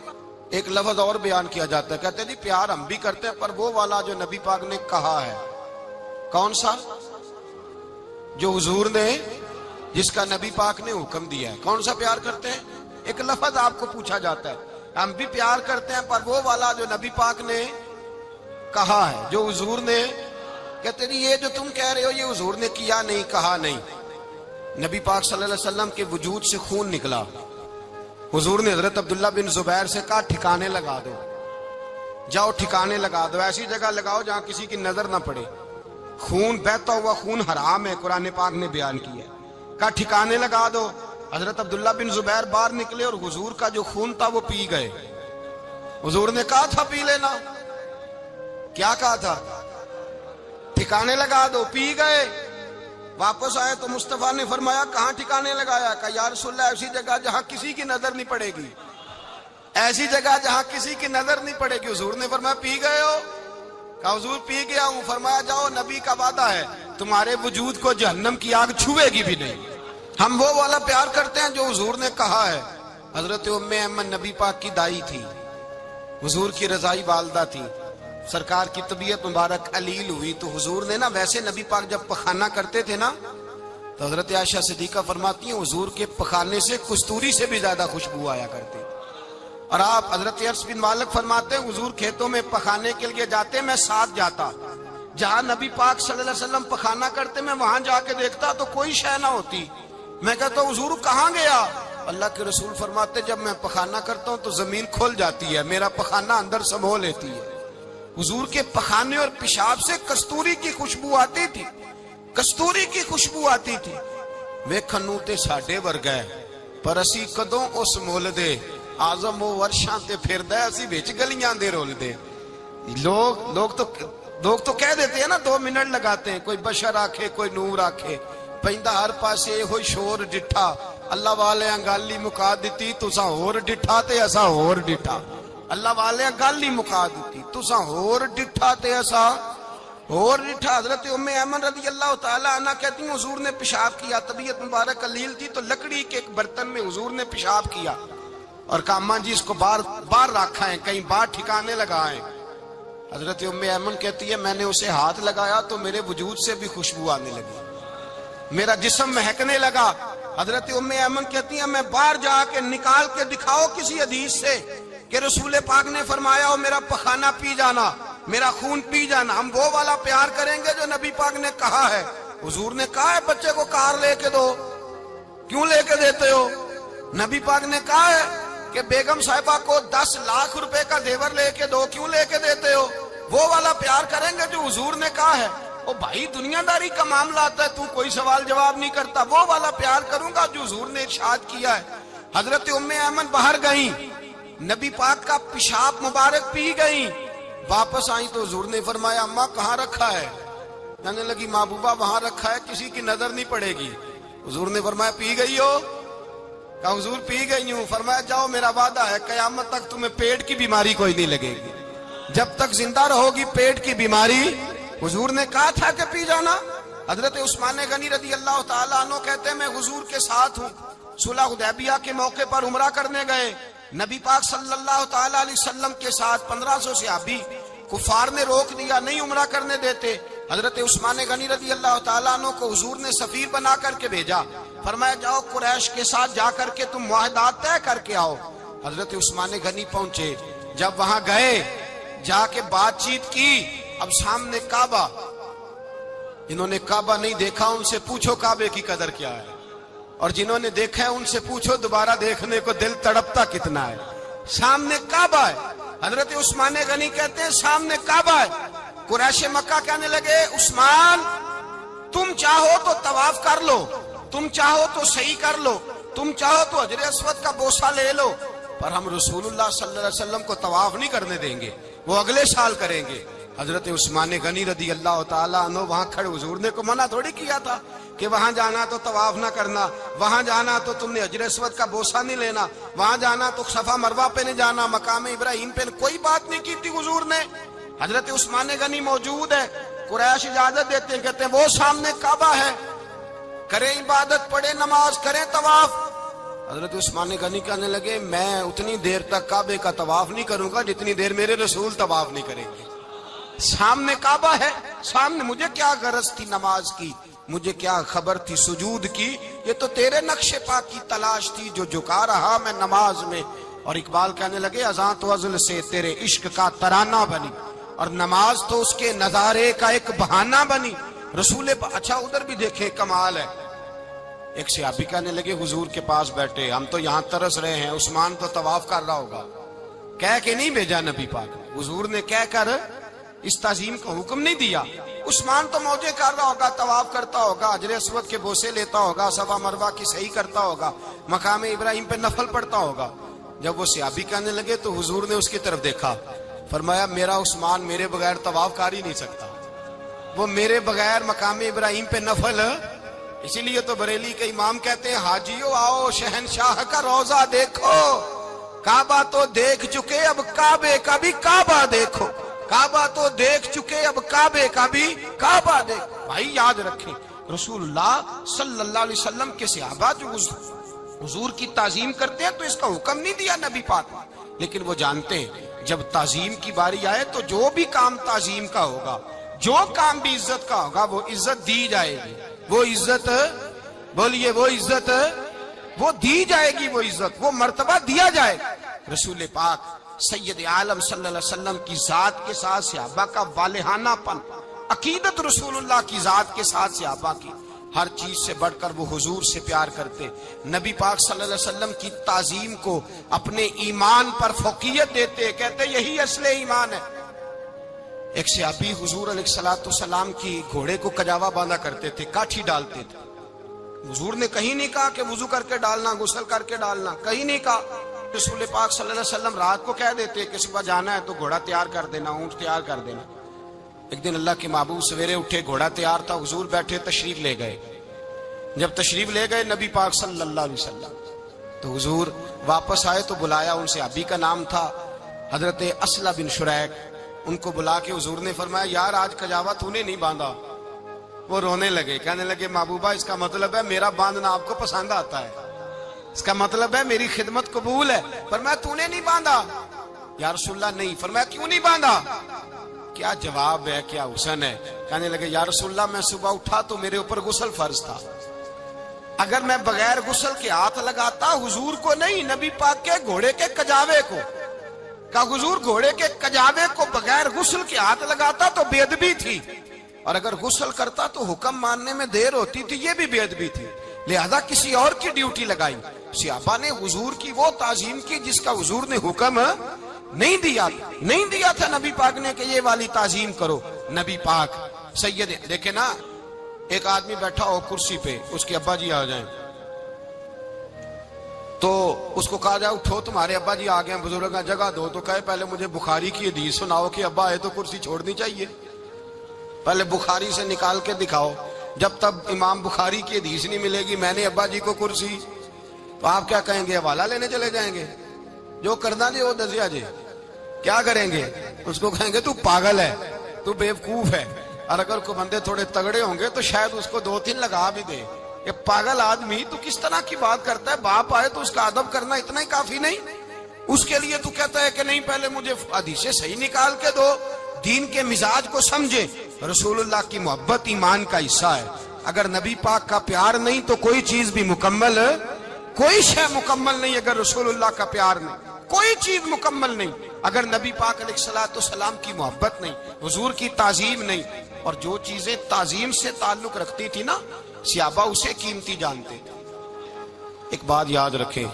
ایک لفظ اور بیان کیا جاتا ہے، کہتے ہیں جی پیار ہم بھی کرتے ہیں پر وہ والا جو نبی پاک نے کہا ہے۔ کون سا؟ جو حضور نے، جس کا نبی پاک نے حکم دیا ہے۔ کون سا پیار کرتے ہیں؟ ایک لفظ آپ کو پوچھا جاتا ہے، ہم بھی پیار کرتے ہیں پر وہ والا جو نبی پاک نے کہا ہے، جو حضور نے۔ کہتے ہیں یہ جو تم کہہ رہے ہو یہ حضور نے کیا نہیں، کہا نہیں۔ نبی پاک صلی اللہ علیہ وسلم کے وجود سے خون نکلا، حضور نے حضرت عبداللہ بن زبیر سے کہا ٹھکانے لگا دو، جاؤ ٹھکانے لگا دو، ایسی جگہ لگاؤ جہاں کسی کی نظر نہ پڑے۔ خون بہتا ہوا خون حرام ہے، قرآن پاک نے بیان کیا ہے، کہا ٹھکانے لگا دو۔ حضرت عبداللہ بن زبیر باہر نکلے اور حضور کا جو خون تھا وہ پی گئے۔ حضور نے کہا تھا پی لینا، کیا کہا تھا؟ ٹھکانے لگا دو، پی گئے۔ واپس آئے تو مصطفیٰ نے فرمایا کہاں ٹھکانے لگایا؟ کہا یا رسول اللہ ایسی جگہ جہاں کسی کی نظر نہیں پڑے گی، ایسی جگہ جہاں کسی کی نظر نہیں پڑے گی۔ حضور نے فرمایا پی گئے ہو؟ کہا حضور پی گیا ہوں۔ فرمایا جاؤ نبی کا وعدہ ہے تمہارے وجود کو جہنم کی آگ چھوئے گی بھی نہیں۔ ہم وہ والا پیار کرتے ہیں جو حضور نے کہا ہے۔ حضرت ام ایمن نبی پاک کی دائی تھی، حضور کی رضائی والدہ تھی، سرکار کی طبیعت مبارک علیل ہوئی تو حضور نے نا، ویسے نبی پاک جب پخانہ کرتے تھے نا تو حضرت عائشہ صدیقہ فرماتی ہیں حضور کے پخانے سے کستوری سے بھی زیادہ خوشبو آیا کرتی۔ اور آپ حضرت انس بن مالک فرماتے ہیں حضور کھیتوں میں پخانے کے لیے جاتے، میں ساتھ جاتا، جہاں نبی پاک صلی اللہ علیہ وسلم پخانہ کرتے میں وہاں جا کے دیکھتا تو کوئی شے نہ ہوتی۔ میں کہتا ہوں حضور کہاں گیا؟ اللہ کے رسول فرماتے جب میں پخانہ کرتا ہوں تو زمین کھل جاتی ہے، میرا پخانہ اندر سمو لیتی ہے۔ حضور کے پخانے اور پیشاب سے کستوری کی خوشبو آتی تھی، کستوری کی خوشبو آتی تھی۔ ویکھنوں تے ساڈے ورگا ہے پر اسی کدوں اس مول دے، آزم و ورشاں تے پھردا ہے اسی وچ گلیاں دے رول دے۔ لوگ تو کہہ دیتے ہیں نا 2 منٹ لگاتے ہیں، کوئی بشر آکھے کوئی نور آکھے، پیندا ہر پاسے ہوئی شور ڈٹھا، اللہ والے گالی مکا دیتی تساں ہور ڈٹھا تے اساں ہور ڈٹھا۔ اللہ والے گل ہی مکا دیتی، تساں ہور ڈٹھا تے اساں۔ اور لٹھا حضرت ام ایمن رضی اللہ تعالی عنہ کہتی ہیں حضور نے پیشاب کیا، طبیعت مبارک قلیل تھی تو لکڑی کے ایک برتن میں حضور نے پیشاب کیا اور کہا اماں جی اس کو باہر رکھا ہے، کہیں باہر ٹھکانے لگائیں۔ حضرت ام ایمن کہتی ہے میں نے اسے ہاتھ لگایا تو میرے وجود سے بھی خوشبو آنے لگی، میرا جسم مہکنے لگا۔ حضرت ام ایمن کہتی ہیں میں باہر جا کے نکال کے دکھاؤ کسی حدیث سے کہ رسول پاک نے فرمایا ہو میرا پخانہ پی جانا، میرا خون پی جانا، ہم وہ والا پیار کریں گے جو نبی پاک نے کہا ہے۔ حضور نے کہا ہے بچے کو کار لے کے دو، کیوں لے کے دیتے ہو؟ نبی پاک نے کہا ہے کہ بیگم صاحبہ کو 10 لاکھ روپے کا زیور لے کے دو، کیوں لے کے دیتے ہو؟ وہ والا پیار کریں گے جو حضور نے کہا ہے۔ او بھائی دنیا داری کا معاملہ آتا ہے، تو کوئی سوال جواب نہیں کرتا، وہ والا پیار کروں گا جو حضور نے ارشاد کیا ہے۔ حضرت ام ایمن باہر گئیں، نبی پاک کا پیشاب مبارک پی گئیں، واپس آئیں تو حضور نے فرمایا اماں کہاں رکھا ہے؟ کہنے لگی محبوبہ وہاں رکھا ہے، کسی کی نظر نہیں پڑے گی۔ حضور نے فرمایا پی گئی ہو؟ کہا حضور پی گئی ہوں۔ فرمایا جاؤ میرا وعدہ ہے قیامت تک تمہیں پیٹ کی بیماری کوئی نہیں لگے گی، جب تک زندہ رہو گی پیٹ کی بیماری۔ حضور نے کہا تھا کہ پی جانا۔ حضرت عثمان غنی رضی اللہ تعالیٰ عنہ کہتے ہیں میں حضور کے ساتھ ہوں، صلح حدیبیہ کے موقع پر عمرہ کرنے گئے، نبی پاک صلی اللہ تعالیٰ علیہ وسلم کے ساتھ 1500 صحابی، کفار نے روک دیا، نہیں عمرہ کرنے دیتے۔ حضرت عثمان غنی رضی اللہ تعالیٰ عنہ کو حضور نے سفیر بنا کر کے بھیجا، فرمایا جاؤ قریش کے ساتھ جا کر کے تم معاہدات طے کر کے آؤ۔ حضرت عثمان غنی پہنچے، جب وہاں گئے جا کے بات چیت کی، اب سامنے کعبہ، جنہوں نے کعبہ نہیں دیکھا ان سے پوچھو کعبے کی قدر کیا ہے، اور جنہوں نے دیکھا ہے ان سے پوچھو دوبارہ دیکھنے کو دل تڑپتا کتنا ہے۔ سامنے کعبہ ہے، حضرت عثمان غنی کہتے ہیں سامنے کعبہ ہے۔ قریش مکہ کہنے لگے عثمان تم چاہو تو طواف کر لو، تم چاہو تو صحیح کر لو، تم چاہو تو حجر اسود کا بوسہ لے لو، پر ہم رسول اللہ صلی اللہ علیہ وسلم کو طواف نہیں کرنے دیں گے، وہ اگلے سال کریں گے۔ حضرت عثمان غنی رضی اللہ تعالیٰ عنہ وہاں کھڑے، حضور نے کو منع تھوڑی کیا تھا کہ وہاں جانا تو طواف نہ کرنا، وہاں جانا تو تم نے حجر اسود کا بوسہ نہیں لینا، وہاں جانا تو صفا مروہ پہ نہیں جانا، مقام ابراہیم پہ کوئی بات نہیں کی تھی حضور نے۔ حضرت عثمان غنی موجود ہے، قریش اجازت دیتے ہیں، کہتے ہیں وہ سامنے کعبہ ہے، کریں عبادت، پڑھیں نماز، کریں طواف۔ حضرت عثمان غنی کہنے لگے میں اتنی دیر تک کعبے کا طواف نہیں کروں گا جتنی دیر میرے رسول طواف نہیں کریں گے۔ سامنے کعبہ ہے، سامنے، مجھے کیا غرض تھی نماز کی، مجھے کیا خبر تھی سجود کی، یہ تو تیرے نقش پاک کی تلاش تھی جو جھکا رہا میں نماز میں۔ اور اقبال کہنے لگے اذان تو ازل سے تیرے عشق کا ترانہ بنی، اور نماز تو اس کے نظارے کا ایک بہانہ بنی۔ رسول اچھا ادھر بھی دیکھیں کمال ہے، ایک صحابی کہنے لگے حضور کے پاس بیٹھے ہم تو یہاں ترس رہے ہیں، عثمان تو طواف کر رہا ہوگا، کہہ کے نہیں بھیجا نبی پاک، حضور نے کہہ کر اس تعظیم کا حکم نہیں دیا۔ عثمان تو موجے کر رہا ہوگا، طواف کرتا ہوگا، حجر اسود کے بوسے لیتا ہوگا، صفا مروہ کی صحیح کرتا ہوگا، مقام ابراہیم پہ نفل پڑھتا ہوگا۔ جب وہ صحابی کہنے لگے تو حضور نے اس کی طرف دیکھا، فرمایا میرا عثمان میرے بغیر طواف کر ہی نہیں سکتا، وہ میرے بغیر مقام ابراہیم پہ نفل۔ اسی لیے تو بریلی کے امام کہتے ہیں حاجیو آؤ شہنشاہ کا روضہ دیکھو، کعبہ تو دیکھ چکے اب کعبے کا بھی کعبہ دیکھو، کعبہ تو دیکھ چکے اب کعبے کا بھی کعبہ دیکھو۔ بھائی یاد رکھیں رسول اللہ صلی اللہ علیہ وسلم کے صحابہ جو حضور کی تعظیم کرتے ہیں تو اس کا حکم نہیں دیا نبی پاک، لیکن وہ جانتے ہیں جب تعظیم کی باری آئے تو جو بھی کام تعظیم کا ہوگا، جو کام بھی عزت کا ہوگا وہ عزت دی جائے گی، وہ عزت بولیے، وہ عزت وہ دی جائے گی، وہ عزت وہ مرتبہ دیا جائے گا۔ رسول پاک سید عالم صلی اللہ علیہ وسلم کی ذات کے ساتھ صحابہ کا والہانہ پن، عقیدت رسول اللہ کی ذات کے ساتھ صحابہ کی، ہر چیز سے بڑھ کر وہ حضور سے پیار کرتے، نبی پاک صلی اللہ علیہ وسلم کی تعظیم کو اپنے ایمان پر فوقیت دیتے، کہتے یہی اصل ایمان ہے۔ ایک صحابی حضور علیہ الصلوۃ والسلام کی گھوڑے کو کجاوا باندھا کرتے تھے، کاٹھی ڈالتے تھے، حضور نے کہیں نہیں کہا کہ وضو کر کے ڈالنا، غسل کر کے ڈالنا، کہیں نہیں کہا۔ رسول پاک صلی اللہ علیہ وسلم رات کو کہہ دیتے کہ صبح جانا ہے تو گھوڑا تیار کر دینا، اونٹ تیار کر دینا۔ ایک دن اللہ کے محبوب سویرے اٹھے، گھوڑا تیار تھا، حضور بیٹھے تشریف لے گئے۔ جب تشریف لے گئے نبی پاک صلی اللہ علیہ وسلم تو حضور واپس آئے تو بلایا، ان سے ابھی کا نام تھا حضرت اسلہ بن شریک، ان کو بلا کے حضور نے فرمایا یار آج کجاوا تو نے نہیں باندھا. وہ رونے لگے, کہنے لگے محبوبہ اس کا مطلب ہے میرا باندھنا آپ کو پسند آتا ہے, اس کا مطلب ہے میری خدمت قبول ہے. فرمایا تو نے نہیں باندھا؟ یا رسول اللہ نہیں. فرمایا کیوں نہیں باندھا؟ کیا جواب ہے, کیا حسن ہے. کہنے لگے یا رسول اللہ میں صبح اٹھا تو میرے اوپر غسل فرض تھا, اگر میں بغیر غسل کے ہاتھ لگاتا حضور کو نہیں نبی پاک کے گھوڑے کے کجاوے کو, کہ حضور گھوڑے کے کجاوے کو بغیر غسل کے ہاتھ لگاتا تو بے ادبی تھی, اور اگر غسل کرتا تو حکم ماننے میں دیر ہوتی تھی, یہ بھی بے ادبی تھی. لہذا کسی اور کی ڈیوٹی لگائی. صحابہ نے حضور کی وہ تعظیم کی جس کا حضور نے حکم نہیں دیا تھا نبی پاک نے کہ یہ والی تعظیم کرو. نبی پاک سید دیکھیں نا, ایک آدمی بیٹھا ہو کرسی پہ, اس کے ابا جی آ جائیں تو اس کو کہا جائے اٹھو تمہارے ابا جی آ گئے, بزرگ جگہ دو, تو کہے پہلے مجھے بخاری کی حدیث سناؤ کہ ابا آئے تو کرسی چھوڑنی چاہیے, پہلے بخاری سے نکال کے دکھاؤ. جب تک امام بخاری کی حدیث نہیں ملے گی میں نے ابا جی کو کرسی, تو آپ کیا کہیں گے, حوالہ لینے چلے جائیں گے, جو کرنا جی وہ دسیا جی, کیا کریں گے, اس کو کہیں گے تو پاگل ہے, تو بیوقوف ہے. اور اگر کوئی بندے تھوڑے تگڑے ہوں گے تو شاید اس کو 2-3 لگا بھی دے, یہ پاگل آدمی تو کس طرح کی بات کرتا ہے, باپ آئے تو اس کا ادب کرنا اتنا ہی کافی نہیں, اس کے لیے تو کہتا ہے کہ نہیں پہلے مجھے حدیثیں صحیح نکال کے دو, دین کے مزاج کو سمجھے. رسول اللہ کی محبت ایمان کا حصہ ہے, اگر نبی پاک کا پیار نہیں تو کوئی چیز بھی مکمل, کوئی شے مکمل نہیں. اگر رسول اللہ کا پیار نہیں کوئی چیز مکمل نہیں, اگر نبی پاک علیہ الصلوۃ والسلام کی محبت نہیں, حضور کی تعظیم نہیں, اور جو چیزیں تعظیم سے تعلق رکھتی تھی نا صحابہ اسے قیمتی جانتے تھے. ایک بات یاد رکھیں,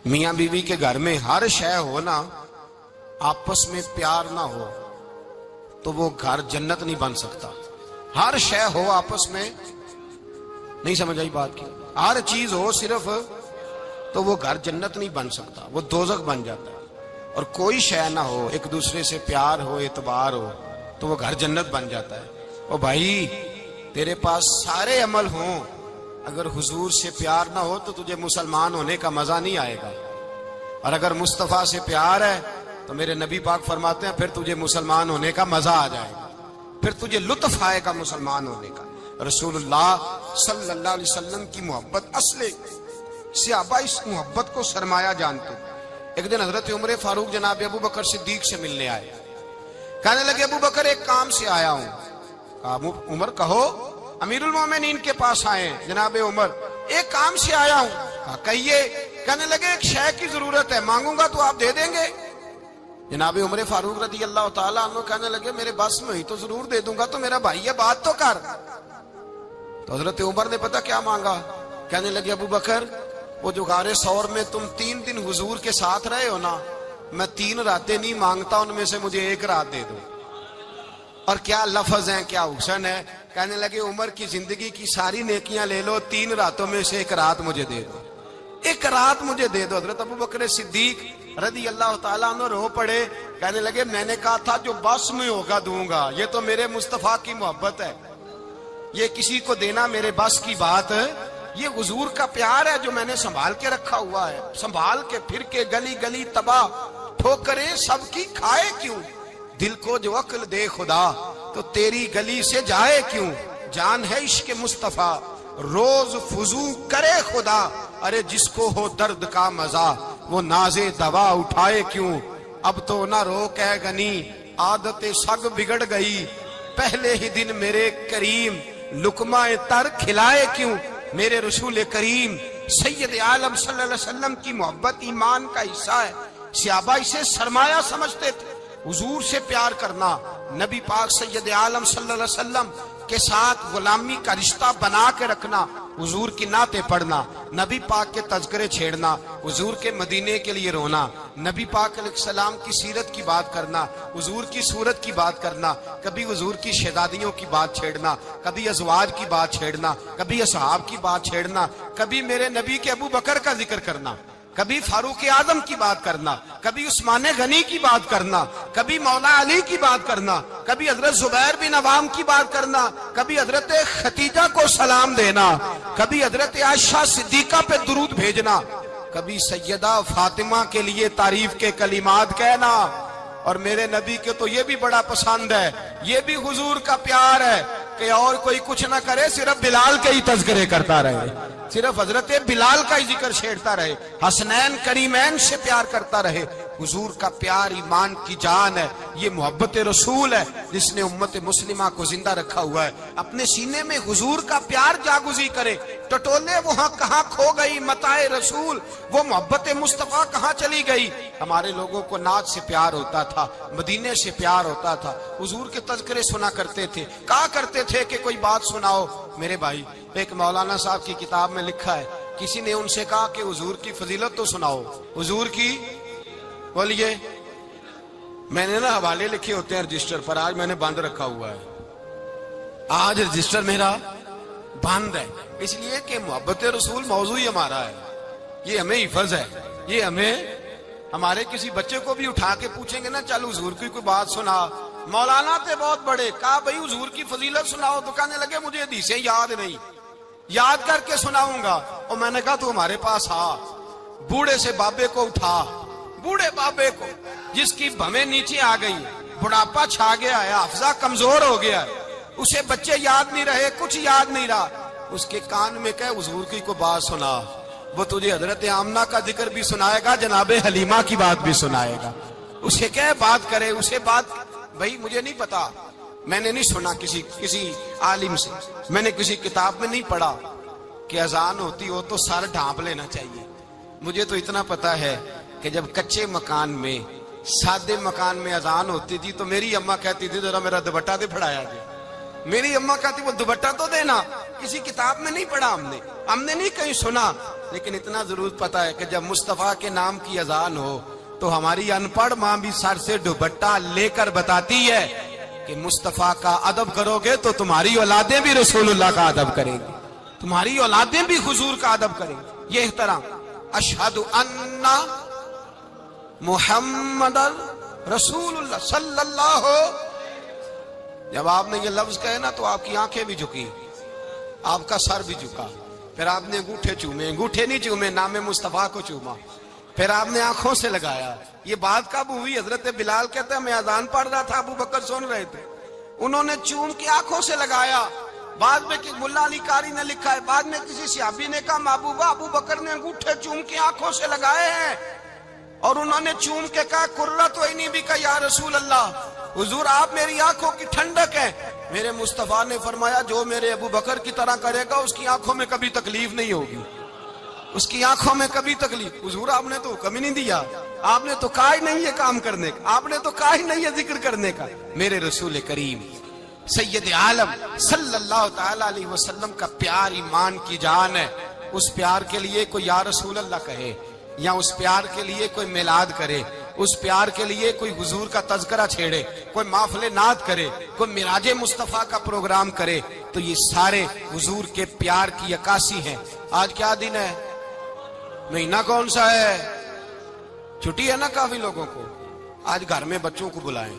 میاں بیوی کے گھر میں ہر شے ہو نا, آپس میں پیار نہ ہو تو وہ گھر جنت نہیں بن سکتا. ہر شے ہو آپس میں, نہیں سمجھ آئی بات کی, ہر چیز ہو صرف تو وہ گھر جنت نہیں بن سکتا, وہ دوزخ بن جاتا ہے. اور کوئی شے نہ ہو, ایک دوسرے سے پیار ہو, اعتبار ہو, تو وہ گھر جنت بن جاتا ہے. او بھائی تیرے پاس سارے عمل ہوں, اگر حضور سے پیار نہ ہو تو تجھے مسلمان ہونے کا مزہ نہیں آئے گا, اور اگر مصطفیٰ سے پیار ہے تو میرے نبی پاک فرماتے ہیں پھر تجھے مسلمان ہونے کا مزہ آ جائے گا, پھر تجھے لطف آئے گا مسلمان ہونے کا. رسول اللہ صلی اللہ علیہ وسلم کی محبت اصل, صحابہ اس محبت کو سرمایہ جانتے. ایک دن حضرت عمر فاروق جناب ابو بکر صدیق سے ملنے آئے, کہنے لگے ابو بکر ایک کام سے آیا ہوں. کہا عمر کہو. امیر المومنین کے پاس آئے, جناب عمر ایک کام سے آیا ہوں. کہا کہیے. کہنے لگے ایک شے کی ضرورت ہے, مانگوں گا تو آپ دے دیں گے؟ جناب عمر فاروق رضی اللہ تعالیٰ عنہ کہنے لگے میرے بس میں ہی تو ضرور دے دوں گا, تو میرا بھائی ہے بات تو کر. تو حضرت عمر نے پتہ کیا مانگا, کہنے لگے ابو بکر وہ جو غار ثور میں تم 3 دن حضور کے ساتھ رہے ہو نا, میں 3 راتیں نہیں مانگتا, ان میں سے مجھے 1 رات دے دو. اور کیا لفظ ہیں, کیا حسن ہے. کہنے لگے عمر کی زندگی کی ساری نیکیاں لے لو, 3 راتوں میں سے 1 رات مجھے دے دو, 1 رات مجھے دے دو. حضرت ابو بکر صدیق رضی اللہ تعالیٰ عنہ رو پڑے, کہنے لگے میں نے کہا تھا جو بس میں ہوگا دوں گا, یہ تو میرے مصطفیٰ کی محبت ہے, یہ کسی کو دینا میرے بس کی بات ہے, یہ حضور کا پیار ہے جو میں نے سنبھال کے رکھا ہوا ہے. سنبھال کے پھر کے گلی گلی تباہ, ٹھوکریں سب کی کھائے کیوں, دل کو جو عقل دے خدا تو تیری گلی سے جائے کیوں. جان ہے عشق مصطفیٰ روز فضو کرے خدا, ارے جس کو ہو درد کا مزہ وہ ناز دوا اٹھائے کیوں. اب تو نہ روک ہے غنی عادت سگ بگڑ گئی, پہلے ہی دن میرے کریم لقمہ تر کھلائے کیوں. میرے رسول کریم سید عالم صلی اللہ علیہ وسلم کی محبت ایمان کا حصہ ہے. صحابہ اسے سرمایہ سمجھتے تھے. حضور سے پیار کرنا, نبی پاک سید عالم صلی اللہ علیہ وسلم کے ساتھ غلامی کا رشتہ بنا کے رکھنا, حضور کی نعتیں پڑھنا, نبی پاک کے تذکرے چھیڑنا, حضور کے مدینے کے لیے رونا, نبی پاک علیہ السلام کی سیرت کی بات کرنا, حضور کی صورت کی بات کرنا, کبھی حضور کی شہزادیوں کی بات چھیڑنا, کبھی ازواج کی بات چھیڑنا, کبھی اصحاب کی بات چھیڑنا, کبھی میرے نبی کے ابو بکر کا ذکر کرنا, کبھی فاروق اعظم کی بات کرنا, کبھی عثمان غنی کی بات کرنا, کبھی مولا علی کی بات کرنا, کبھی حضرت زبیر بن عوام کی بات کرنا, کبھی حضرت خدیجہ کو سلام دینا, کبھی حضرت عائشہ صدیقہ پہ درود بھیجنا, کبھی سیدہ فاطمہ کے لیے تعریف کے کلمات کہنا, اور میرے نبی کے تو یہ بھی بڑا پسند ہے، یہ بھی حضور کا پیار ہے کہ اور کوئی کچھ نہ کرے، صرف بلال کے ہی تذکرے کرتا رہے، صرف حضرت بلال کا ہی ذکر چھیڑتا رہے، حسنین کریمین سے پیار کرتا رہے۔ حضور کا پیار ایمان کی جان ہے، یہ محبت رسول ہے جس نے امت مسلمہ کو زندہ رکھا ہوا ہے۔ اپنے سینے میں حضور کا پیار جاگزی کرے، ٹٹولے وہاں کہاں کھو گئی متاع رسول، وہ محبت مصطفیٰ کہاں چلی گئی۔ ہمارے لوگوں کو نعت سے پیار ہوتا تھا، مدینے سے پیار ہوتا تھا، حضور کے تذکرے سنا کرتے تھے، کہا کرتے تھے کہ کوئی بات سناؤ۔ میرے بھائی، ایک مولانا صاحب کی کتاب میں لکھا ہے، کسی نے ان سے کہا کہ حضور کی فضیلت تو سناؤ، حضور کی بولیے۔ میں نے نا حوالے لکھے ہوتے ہیں رجسٹر پر، آج میں نے بند رکھا ہوا ہے، آج رجسٹر میرا بند ہے، اس لیے کہ محبت رسول موضوع ہی ہمارا ہے، یہ ہمیں حفظ ہے، یہ ہمیں ہمارے کسی بچے کو بھی اٹھا کے پوچھیں گے نا چل حضور کی کوئی بات سنا، مولانا تھے بہت بڑے، کہا بھائی حضور کی فضیلت سناؤ، تو کہنے لگے مجھے حدیثیں یاد نہیں، یاد کر کے سناؤں گا۔ اور میں نے کہا تو ہمارے پاس آ، بوڑھے سے بابے کو اٹھا، بوڑھے بابے کو جس کی بھویں نیچے آ گئی، بڑھاپا چھا گیا ہے، حافظہ کمزور ہو گیا ہے، اسے بچے یاد نہیں رہے، کچھ یاد نہیں رہا، اس کے کان میں کہ حضور کی کو بات سنا، وہ تجھے حضرت آمنہ کا ذکر بھی سنائے گا، جناب حلیمہ کی بات بھی سنائے گا، اسے کہ بات کرے، اسے بات۔ بھائی مجھے نہیں پتا، میں نے نہیں سنا کسی عالم سے، میں نے کسی کتاب میں نہیں پڑھا کہ اذان ہوتی ہو تو سر ڈھانپ لینا چاہیے۔ مجھے تو اتنا پتا ہے کہ جب کچے مکان میں، سادے مکان میں اذان ہوتی تھی تو میری اماں کہتی تھی ذرا میرا دوپٹہ دے پھڑایا جائے، میری اماں کہتی وہ دوپٹہ تو دینا، کسی کتاب میں نہیں پڑھا ہم نے نہیں کہیں سنا، لیکن اتنا ضرور پتا ہے کہ جب مصطفیٰ کے نام کی اذان ہو تو ہماری ان پڑھ ماں بھی سر سے دوپٹہ لے کر بتاتی ہے کہ مصطفیٰ کا ادب کرو گے تو تمہاری اولادیں بھی رسول اللہ کا ادب کریں گی، تمہاری اولادیں بھی حضور کا ادب کریں گی۔ یہ احترام، اشہد ان محمد رسول اللہ صلی اللہ ہو، جب آپ نے یہ لفظ کہے نا تو آپ کی آنکھیں بھی جھکی، آپ کا سر بھی جھکا، پھر آپ نے انگوٹھے چومے، انگوٹھے نہیں چومے، نام مصطفیٰ کو چوما، پھر آپ نے آنکھوں سے لگایا۔ یہ بات کب ہوئی؟ حضرت بلال کہتے ہیں میں اذان پڑھ رہا تھا، ابو بکر سن رہے تھے، انہوں نے چوم کے آنکھوں سے لگایا۔ بعد میں کہ ملا علی قاری نے لکھا ہے، بعد میں کسی صحابی نے کہا محبوبہ ابو بکر نے انگوٹھے چوم کے آنکھوں سے لگائے ہیں، اور انہوں نے چوم کے کہا قرۃ عینی بک یا رسول اللہ، حضور آپ میری آنکھوں کی ٹھنڈک ہے۔ میرے مصطفیٰ نے فرمایا جو میرے ابو بکر کی طرح کرے گا اس کی آنکھوں میں کبھی تکلیف نہیں ہوگی، اس کی آنکھوں میں کبھی تکلیف۔ حضور آپ نے تو حکم ہی نہیں دیا، آپ نے تو کہا ہی نہیں یہ کام کرنے کا، آپ نے تو کہا ہی نہیں یہ ذکر کرنے کا۔ میرے رسول کریم سید عالم صلی اللہ تعالی علیہ وسلم کا پیار ایمان کی جان ہے، اس پیار کے لیے کوئی یا رسول اللہ کہے، یا اس پیار کے لیے کوئی میلاد کرے، اس پیار کے لیے کوئی حضور کا تذکرہ چھیڑے، کوئی محفل نعت کرے، کوئی معراج مصطفیٰ کا پروگرام کرے، تو یہ سارے حضور کے پیار کی عکاسی ہیں۔ آج کیا دن ہے؟ مہینہ کون سا ہے؟ چھٹی ہے نا کافی لوگوں کو۔ آج گھر میں بچوں کو بلائیں،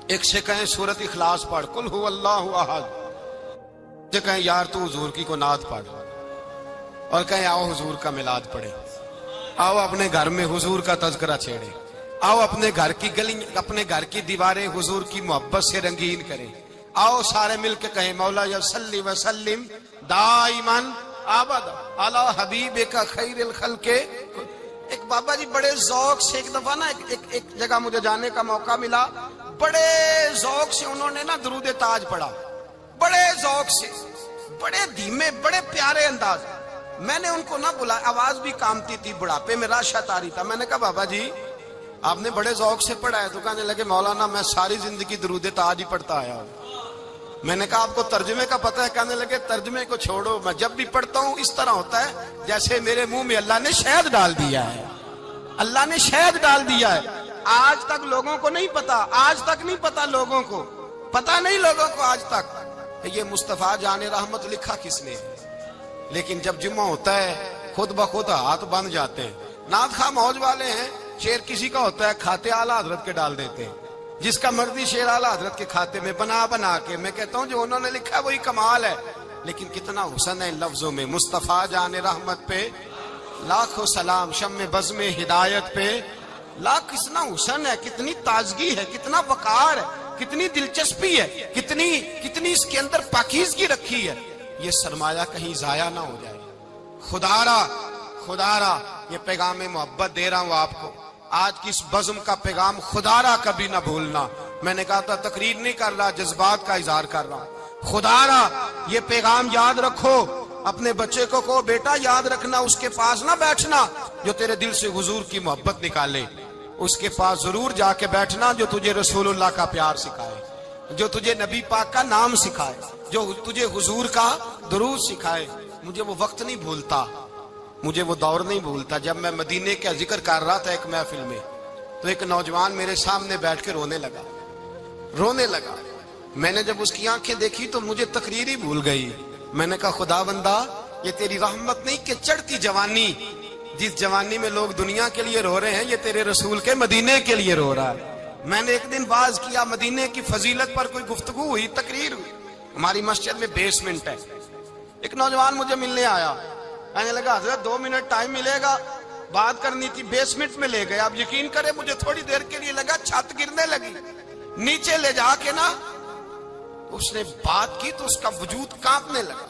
ایک سے کہیں سورۃ اخلاص پڑھ، قل هو اللہ احد، سے کہیں یار تو حضور کی کو نعت پڑھ، اور کہیں آؤ حضور کا میلاد پڑھیں، آؤ اپنے گھر میں حضور کا تذکرہ چھیڑیں، آؤ اپنے گھر کی گلی، اپنے گھر کی دیواریں حضور کی محبت سے رنگین کریں، آؤ سارے مل کے کہیں مولا یا صلی وسلم دائما ابدا علی حبیبک خیر الخلق۔ ایک بابا جی بڑے ذوق سے، ایک دفعہ نا ایک جگہ مجھے جانے کا موقع ملا، بڑے ذوق سے انہوں نے نا درود تاج پڑھا، بڑے ذوق سے، بڑے دھیمے، بڑے پیارے انداز۔ میں نے ان کو نہ بلایا، آواز بھی کامتی تھی، بڑھاپے میں راشت آ رہی تھا، میں نے کہا بابا جی آپ نے بڑے ذوق سے پڑھا ہے، تو کہنے لگے مولانا میں ساری زندگی درود تاج ہی پڑھتا آیا ہوں۔ میں نے کہا آپ کو ترجمے کا پتہ ہے؟ کہنے لگے ترجمے کو چھوڑو، میں جب بھی پڑھتا ہوں اس طرح ہوتا ہے جیسے میرے منہ میں اللہ نے شہد ڈال دیا ہے، اللہ نے شہد ڈال دیا ہے۔ آج تک لوگوں کو نہیں پتا، آج تک نہیں پتا لوگوں کو، پتا نہیں لوگوں کو آج تک یہ مصطفیٰ جان رحمت لکھا کس نے۔ لیکن جب جمعہ ہوتا ہے خود بخود ہاتھ بند جاتے ہیں۔ نعت خواہ موج والے ہیں، شعر کسی کا ہوتا ہے کھاتے اعلیٰ حضرت کے ڈال دیتے ہیں، جس کا مرضی شعر اعلیٰ حضرت کے کھاتے میں بنا کے۔ میں کہتا ہوں جو انہوں نے لکھا ہے وہی کمال ہے، لیکن کتنا حسن ہے ان لفظوں میں۔ مصطفیٰ جان رحمت پہ لاکھوں سلام، شم بزم ہدایت پہ لا کتنا حسن ہے، کتنی تازگی ہے، کتنا وقار ہے، کتنی دلچسپی ہے، کتنی اس کے اندر پاکیزگی رکھی ہے. یہ سرمایہ کہیں ضائع نہ ہو جائے. خدا را یہ پیغام محبت دے رہا ہوں آپ کو. آج کی اس بزم کا پیغام خدا را کبھی نہ بھولنا. میں نے کہا تھا تقریر نہیں کر رہا، جذبات کا اظہار کر رہا ہوں. خدا را یہ پیغام یاد رکھو. اپنے بچے کو کہو بیٹا یاد رکھنا، اس کے پاس نہ بیٹھنا جو تیرے دل سے حضور کی محبت نکالے. اس کے پاس ضرور جا کے بیٹھنا جو تجھے رسول اللہ کا پیار سکھائے، جو تجھے نبی پاک کا نام سکھائے، جو تجھے حضور کا درود سکھائے. مجھے وہ وقت نہیں بھولتا، مجھے وہ دور نہیں بھولتا جب میں مدینے کا ذکر کر رہا تھا ایک محفل میں، تو ایک نوجوان میرے سامنے بیٹھ کے رونے لگا. میں نے جب اس کی آنکھیں دیکھی تو مجھے تقریر ہی بھول گئی. میں نے کہا خدا بندہ یہ تیری رحمت نہیں کہ چڑھتی جوانی، جس جوانی میں لوگ دنیا کے لیے رو رہے ہیں، یہ تیرے رسول کے مدینے کے لیے رو رہا ہے. میں نے ایک دن باز کیا، مدینے کی فضیلت پر کوئی گفتگو ہوئی، تقریر ہوئی. ہماری مسجد میں بیسمنٹ ہے. ایک نوجوان مجھے ملنے آیا، کہنے لگا حضرت 2 منٹ ٹائم ملے گا، بات کرنی تھی. بیسمنٹ میں لے گئے. آپ یقین کریں مجھے تھوڑی دیر کے لیے لگا چھت گرنے لگی. نیچے لے جا کے نا اس نے بات کی تو اس کا وجود کانپنے لگا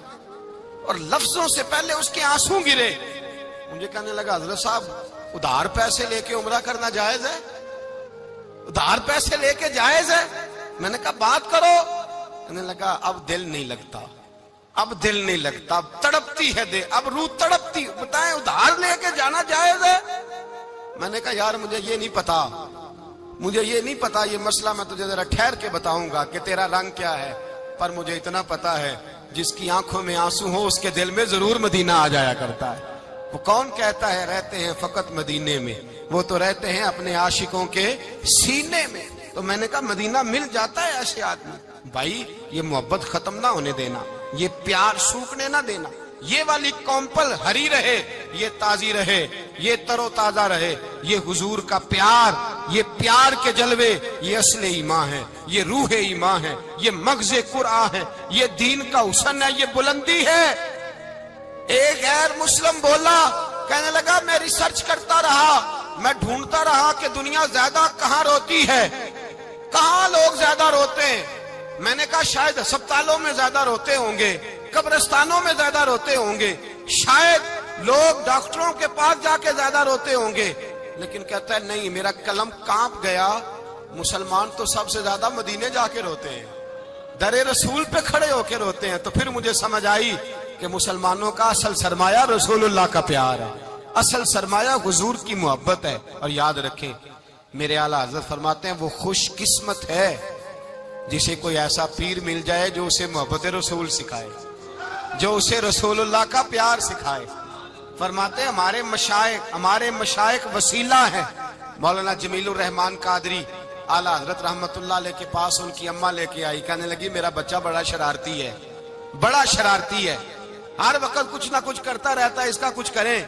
اور لفظوں سے پہلے اس کے آنسو گرے. مجھے کہنے لگا حضرت صاحب ادھار پیسے لے کے عمرہ کرنا جائز ہے؟ ادھار پیسے لے کے جائز ہے؟ میں نے کہا بات کرو. کہنے لگا اب دل نہیں لگتا، اب تڑپتی ہے دل، اب روح تڑپتی. بتائیں ادھار لے کے جانا جائز ہے؟ میں نے کہا یار مجھے یہ نہیں پتا یہ مسئلہ میں تجھے ذرا ٹھہر کے بتاؤں گا کہ تیرا رنگ کیا ہے. پر مجھے اتنا پتا ہے جس کی آنکھوں میں آنسو ہو اس کے دل میں ضرور مدینہ آ جایا کرتا ہے. وہ کون کہتا ہے رہتے ہیں فقط مدینے میں؟ وہ تو رہتے ہیں اپنے عاشقوں کے سینے میں. تو میں نے کہا مدینہ مل جاتا ہے ایسے آدمی. بھائی یہ محبت ختم نہ ہونے دینا، یہ پیار سوکھنے نہ دینا. یہ والی کومپل ہری رہے، یہ تازی رہے، یہ تر و تازہ رہے. یہ حضور کا پیار، یہ پیار کے جلوے، یہ اصل ایمان ہے، یہ روح ایمان ہے، یہ مغز قرآن ہے، یہ دین کا حسن ہے، یہ بلندی ہے. ایک غیر مسلم بولا، کہنے لگا میں ریسرچ کرتا رہا، میں ڈھونڈتا رہا کہ دنیا زیادہ کہاں روتی ہے، کہاں لوگ زیادہ روتے ہیں. میں نے کہا شاید ہسپتالوں میں زیادہ روتے ہوں گے، قبرستانوں میں زیادہ روتے ہوں گے، شاید لوگ ڈاکٹروں کے پاس جا کے زیادہ روتے ہوں گے. لیکن کہتا ہے نہیں، میرا قلم کانپ گیا. مسلمان تو سب سے زیادہ مدینے جا کے روتے ہیں، در رسول پہ کھڑے ہو کے روتے ہیں. تو پھر مجھے سمجھ آئی کہ مسلمانوں کا اصل سرمایہ رسول اللہ کا پیار ہے، اصل سرمایہ حضور کی محبت ہے. اور یاد رکھیں میرے اعلیٰ حضرت فرماتے ہیں وہ خوش قسمت ہے جسے کوئی ایسا پیر مل جائے جو اسے محبت رسول سکھائے، جو اسے رسول اللہ کا پیار سکھائے. فرماتے ہیں ہمارے مشائخ وسیلہ ہیں. مولانا جمیل الرحمان قادری اعلیٰ حضرت رحمت اللہ علیہ کے پاس ان کی اماں لے کے آئی. کہنے لگی میرا بچہ بڑا شرارتی ہے، ہر وقت کچھ نہ کچھ کرتا رہتا ہے، اس کا کچھ کریں.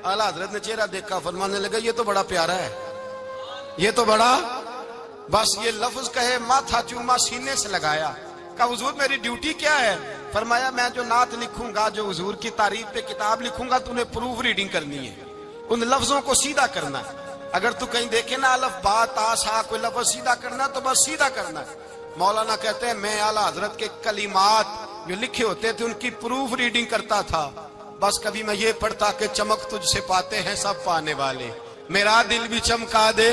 اعلیٰ حضرت نے چہرہ دیکھا، فرمانے لگا یہ تو بڑا پیارا ہے، یہ تو بڑا، بس یہ لفظ کہے ماتھا چوما سینے سے لگایا. کہا حضور میری ڈیوٹی کیا ہے؟ فرمایا میں جو نعت لکھوں گا، جو حضور کی تعریف پہ کتاب لکھوں گا، تو انہیں پروف ریڈنگ کرنی ہے، ان لفظوں کو سیدھا کرنا ہے. اگر تو کہیں دیکھے نا الف با تا سا کوئی لفظ سیدھا کرنا تو بس سیدھا کرنا ہے. مولانا کہتے ہیں میں اعلیٰ حضرت کے کلمات جو لکھے ہوتے تھے ان کی پروف ریڈنگ کرتا تھا. بس کبھی میں یہ پڑھتا کہ چمک تجھ سے پاتے ہیں سب پانے والے، میرا دل بھی چمکا دے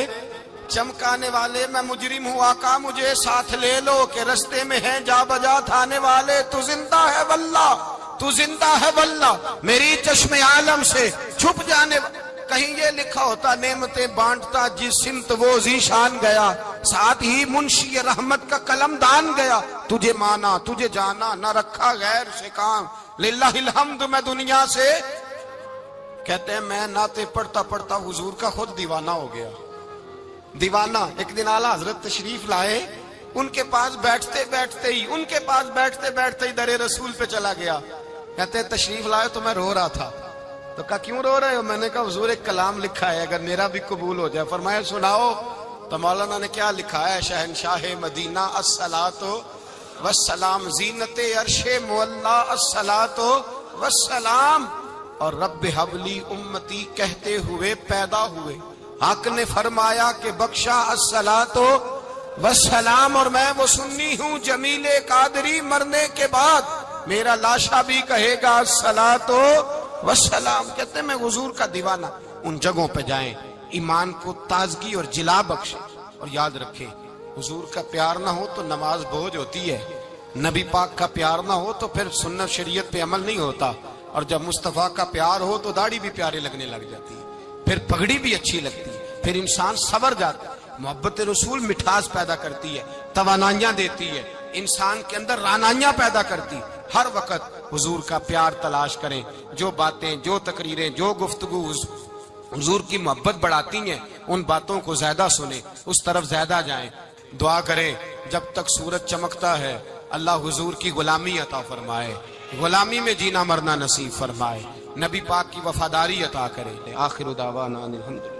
چمکانے والے. میں مجرم ہوں آقا مجھے ساتھ لے لو کہ رستے میں ہیں جا بجا تھانے والے. تو زندہ ہے واللہ میری چشم عالم سے چھپ جانے. کہیں یہ لکھا ہوتا نعمتیں بانٹتا جس سمت وہ ذیشان گیا، ساتھ ہی منشی رحمت کا قلم دان گیا. تجھے مانا تجھے جانا نہ رکھا غیر سے کام، للہ الحمد میں دنیا سے. کہتے ہیں میں نعتیں پڑھتا پڑھتا حضور کا خود دیوانہ ہو گیا. دیوانہ. ایک دن اعلیٰ حضرت تشریف لائے، ان کے پاس بیٹھتے بیٹھتے ہی در رسول پہ چلا گیا. کہتے ہیں تشریف لائے تو میں رو رہا تھا. تو کہا کیوں رو رہے ہو؟ میں نے کہا حضور ایک کلام لکھا ہے اگر میرا بھی قبول ہو جائے. فرمایا سناؤ. تو مولانا نے کیا لکھا ہے؟ شہنشاہ مدینہ الصلاۃ والسلام، زینت عرش مولا الصلاۃ والسلام، اور رب حبلی امتی کہتے ہوئے پیدا ہوئے. حق نے فرمایا کہ بخشا الصلاۃ والسلام، اور میں وہ سنی ہوں جمیل قادری مرنے کے بعد میرا لاشا بھی کہے گا الصلاۃ والسلام۔ کہتے ہیں میں حضور کا دیوانہ۔ ان جگہوں پہ جائیں، ایمان کو تازگی اور جلا بخشیں، اور یاد رکھیں حضور کا پیار نہ ہو تو نماز بوجھ ہوتی ہے، نبی پاک کا پیار نہ ہو تو پھر سنت شریعت پہ عمل نہیں ہوتا، اور جب مصطفیٰ کا پیار ہو تو داڑھی بھی پیارے لگنے لگ جاتی ہے، پھر پگڑی بھی اچھی لگتی ہے، پھر انسان سنور جاتا ہے۔ محبت رسول مٹھاس پیدا کرتی ہے، توانائیاں دیتی ہے، انسان کے اندر رانائیاں پیدا کرتی۔ ہر وقت حضور کا پیار تلاش کریں، جو باتیں، جو تقریریں، جو گفتگو حضور کی محبت بڑھاتی ہیں ان باتوں کو زیادہ سنیں، اس طرف زیادہ جائیں۔ دعا کریں جب تک سورج چمکتا ہے اللہ حضور کی غلامی عطا فرمائے، غلامی میں جینا مرنا نصیب فرمائے، نبی پاک کی وفاداری عطا کرے۔ آخر دعوانا الحمدللہ۔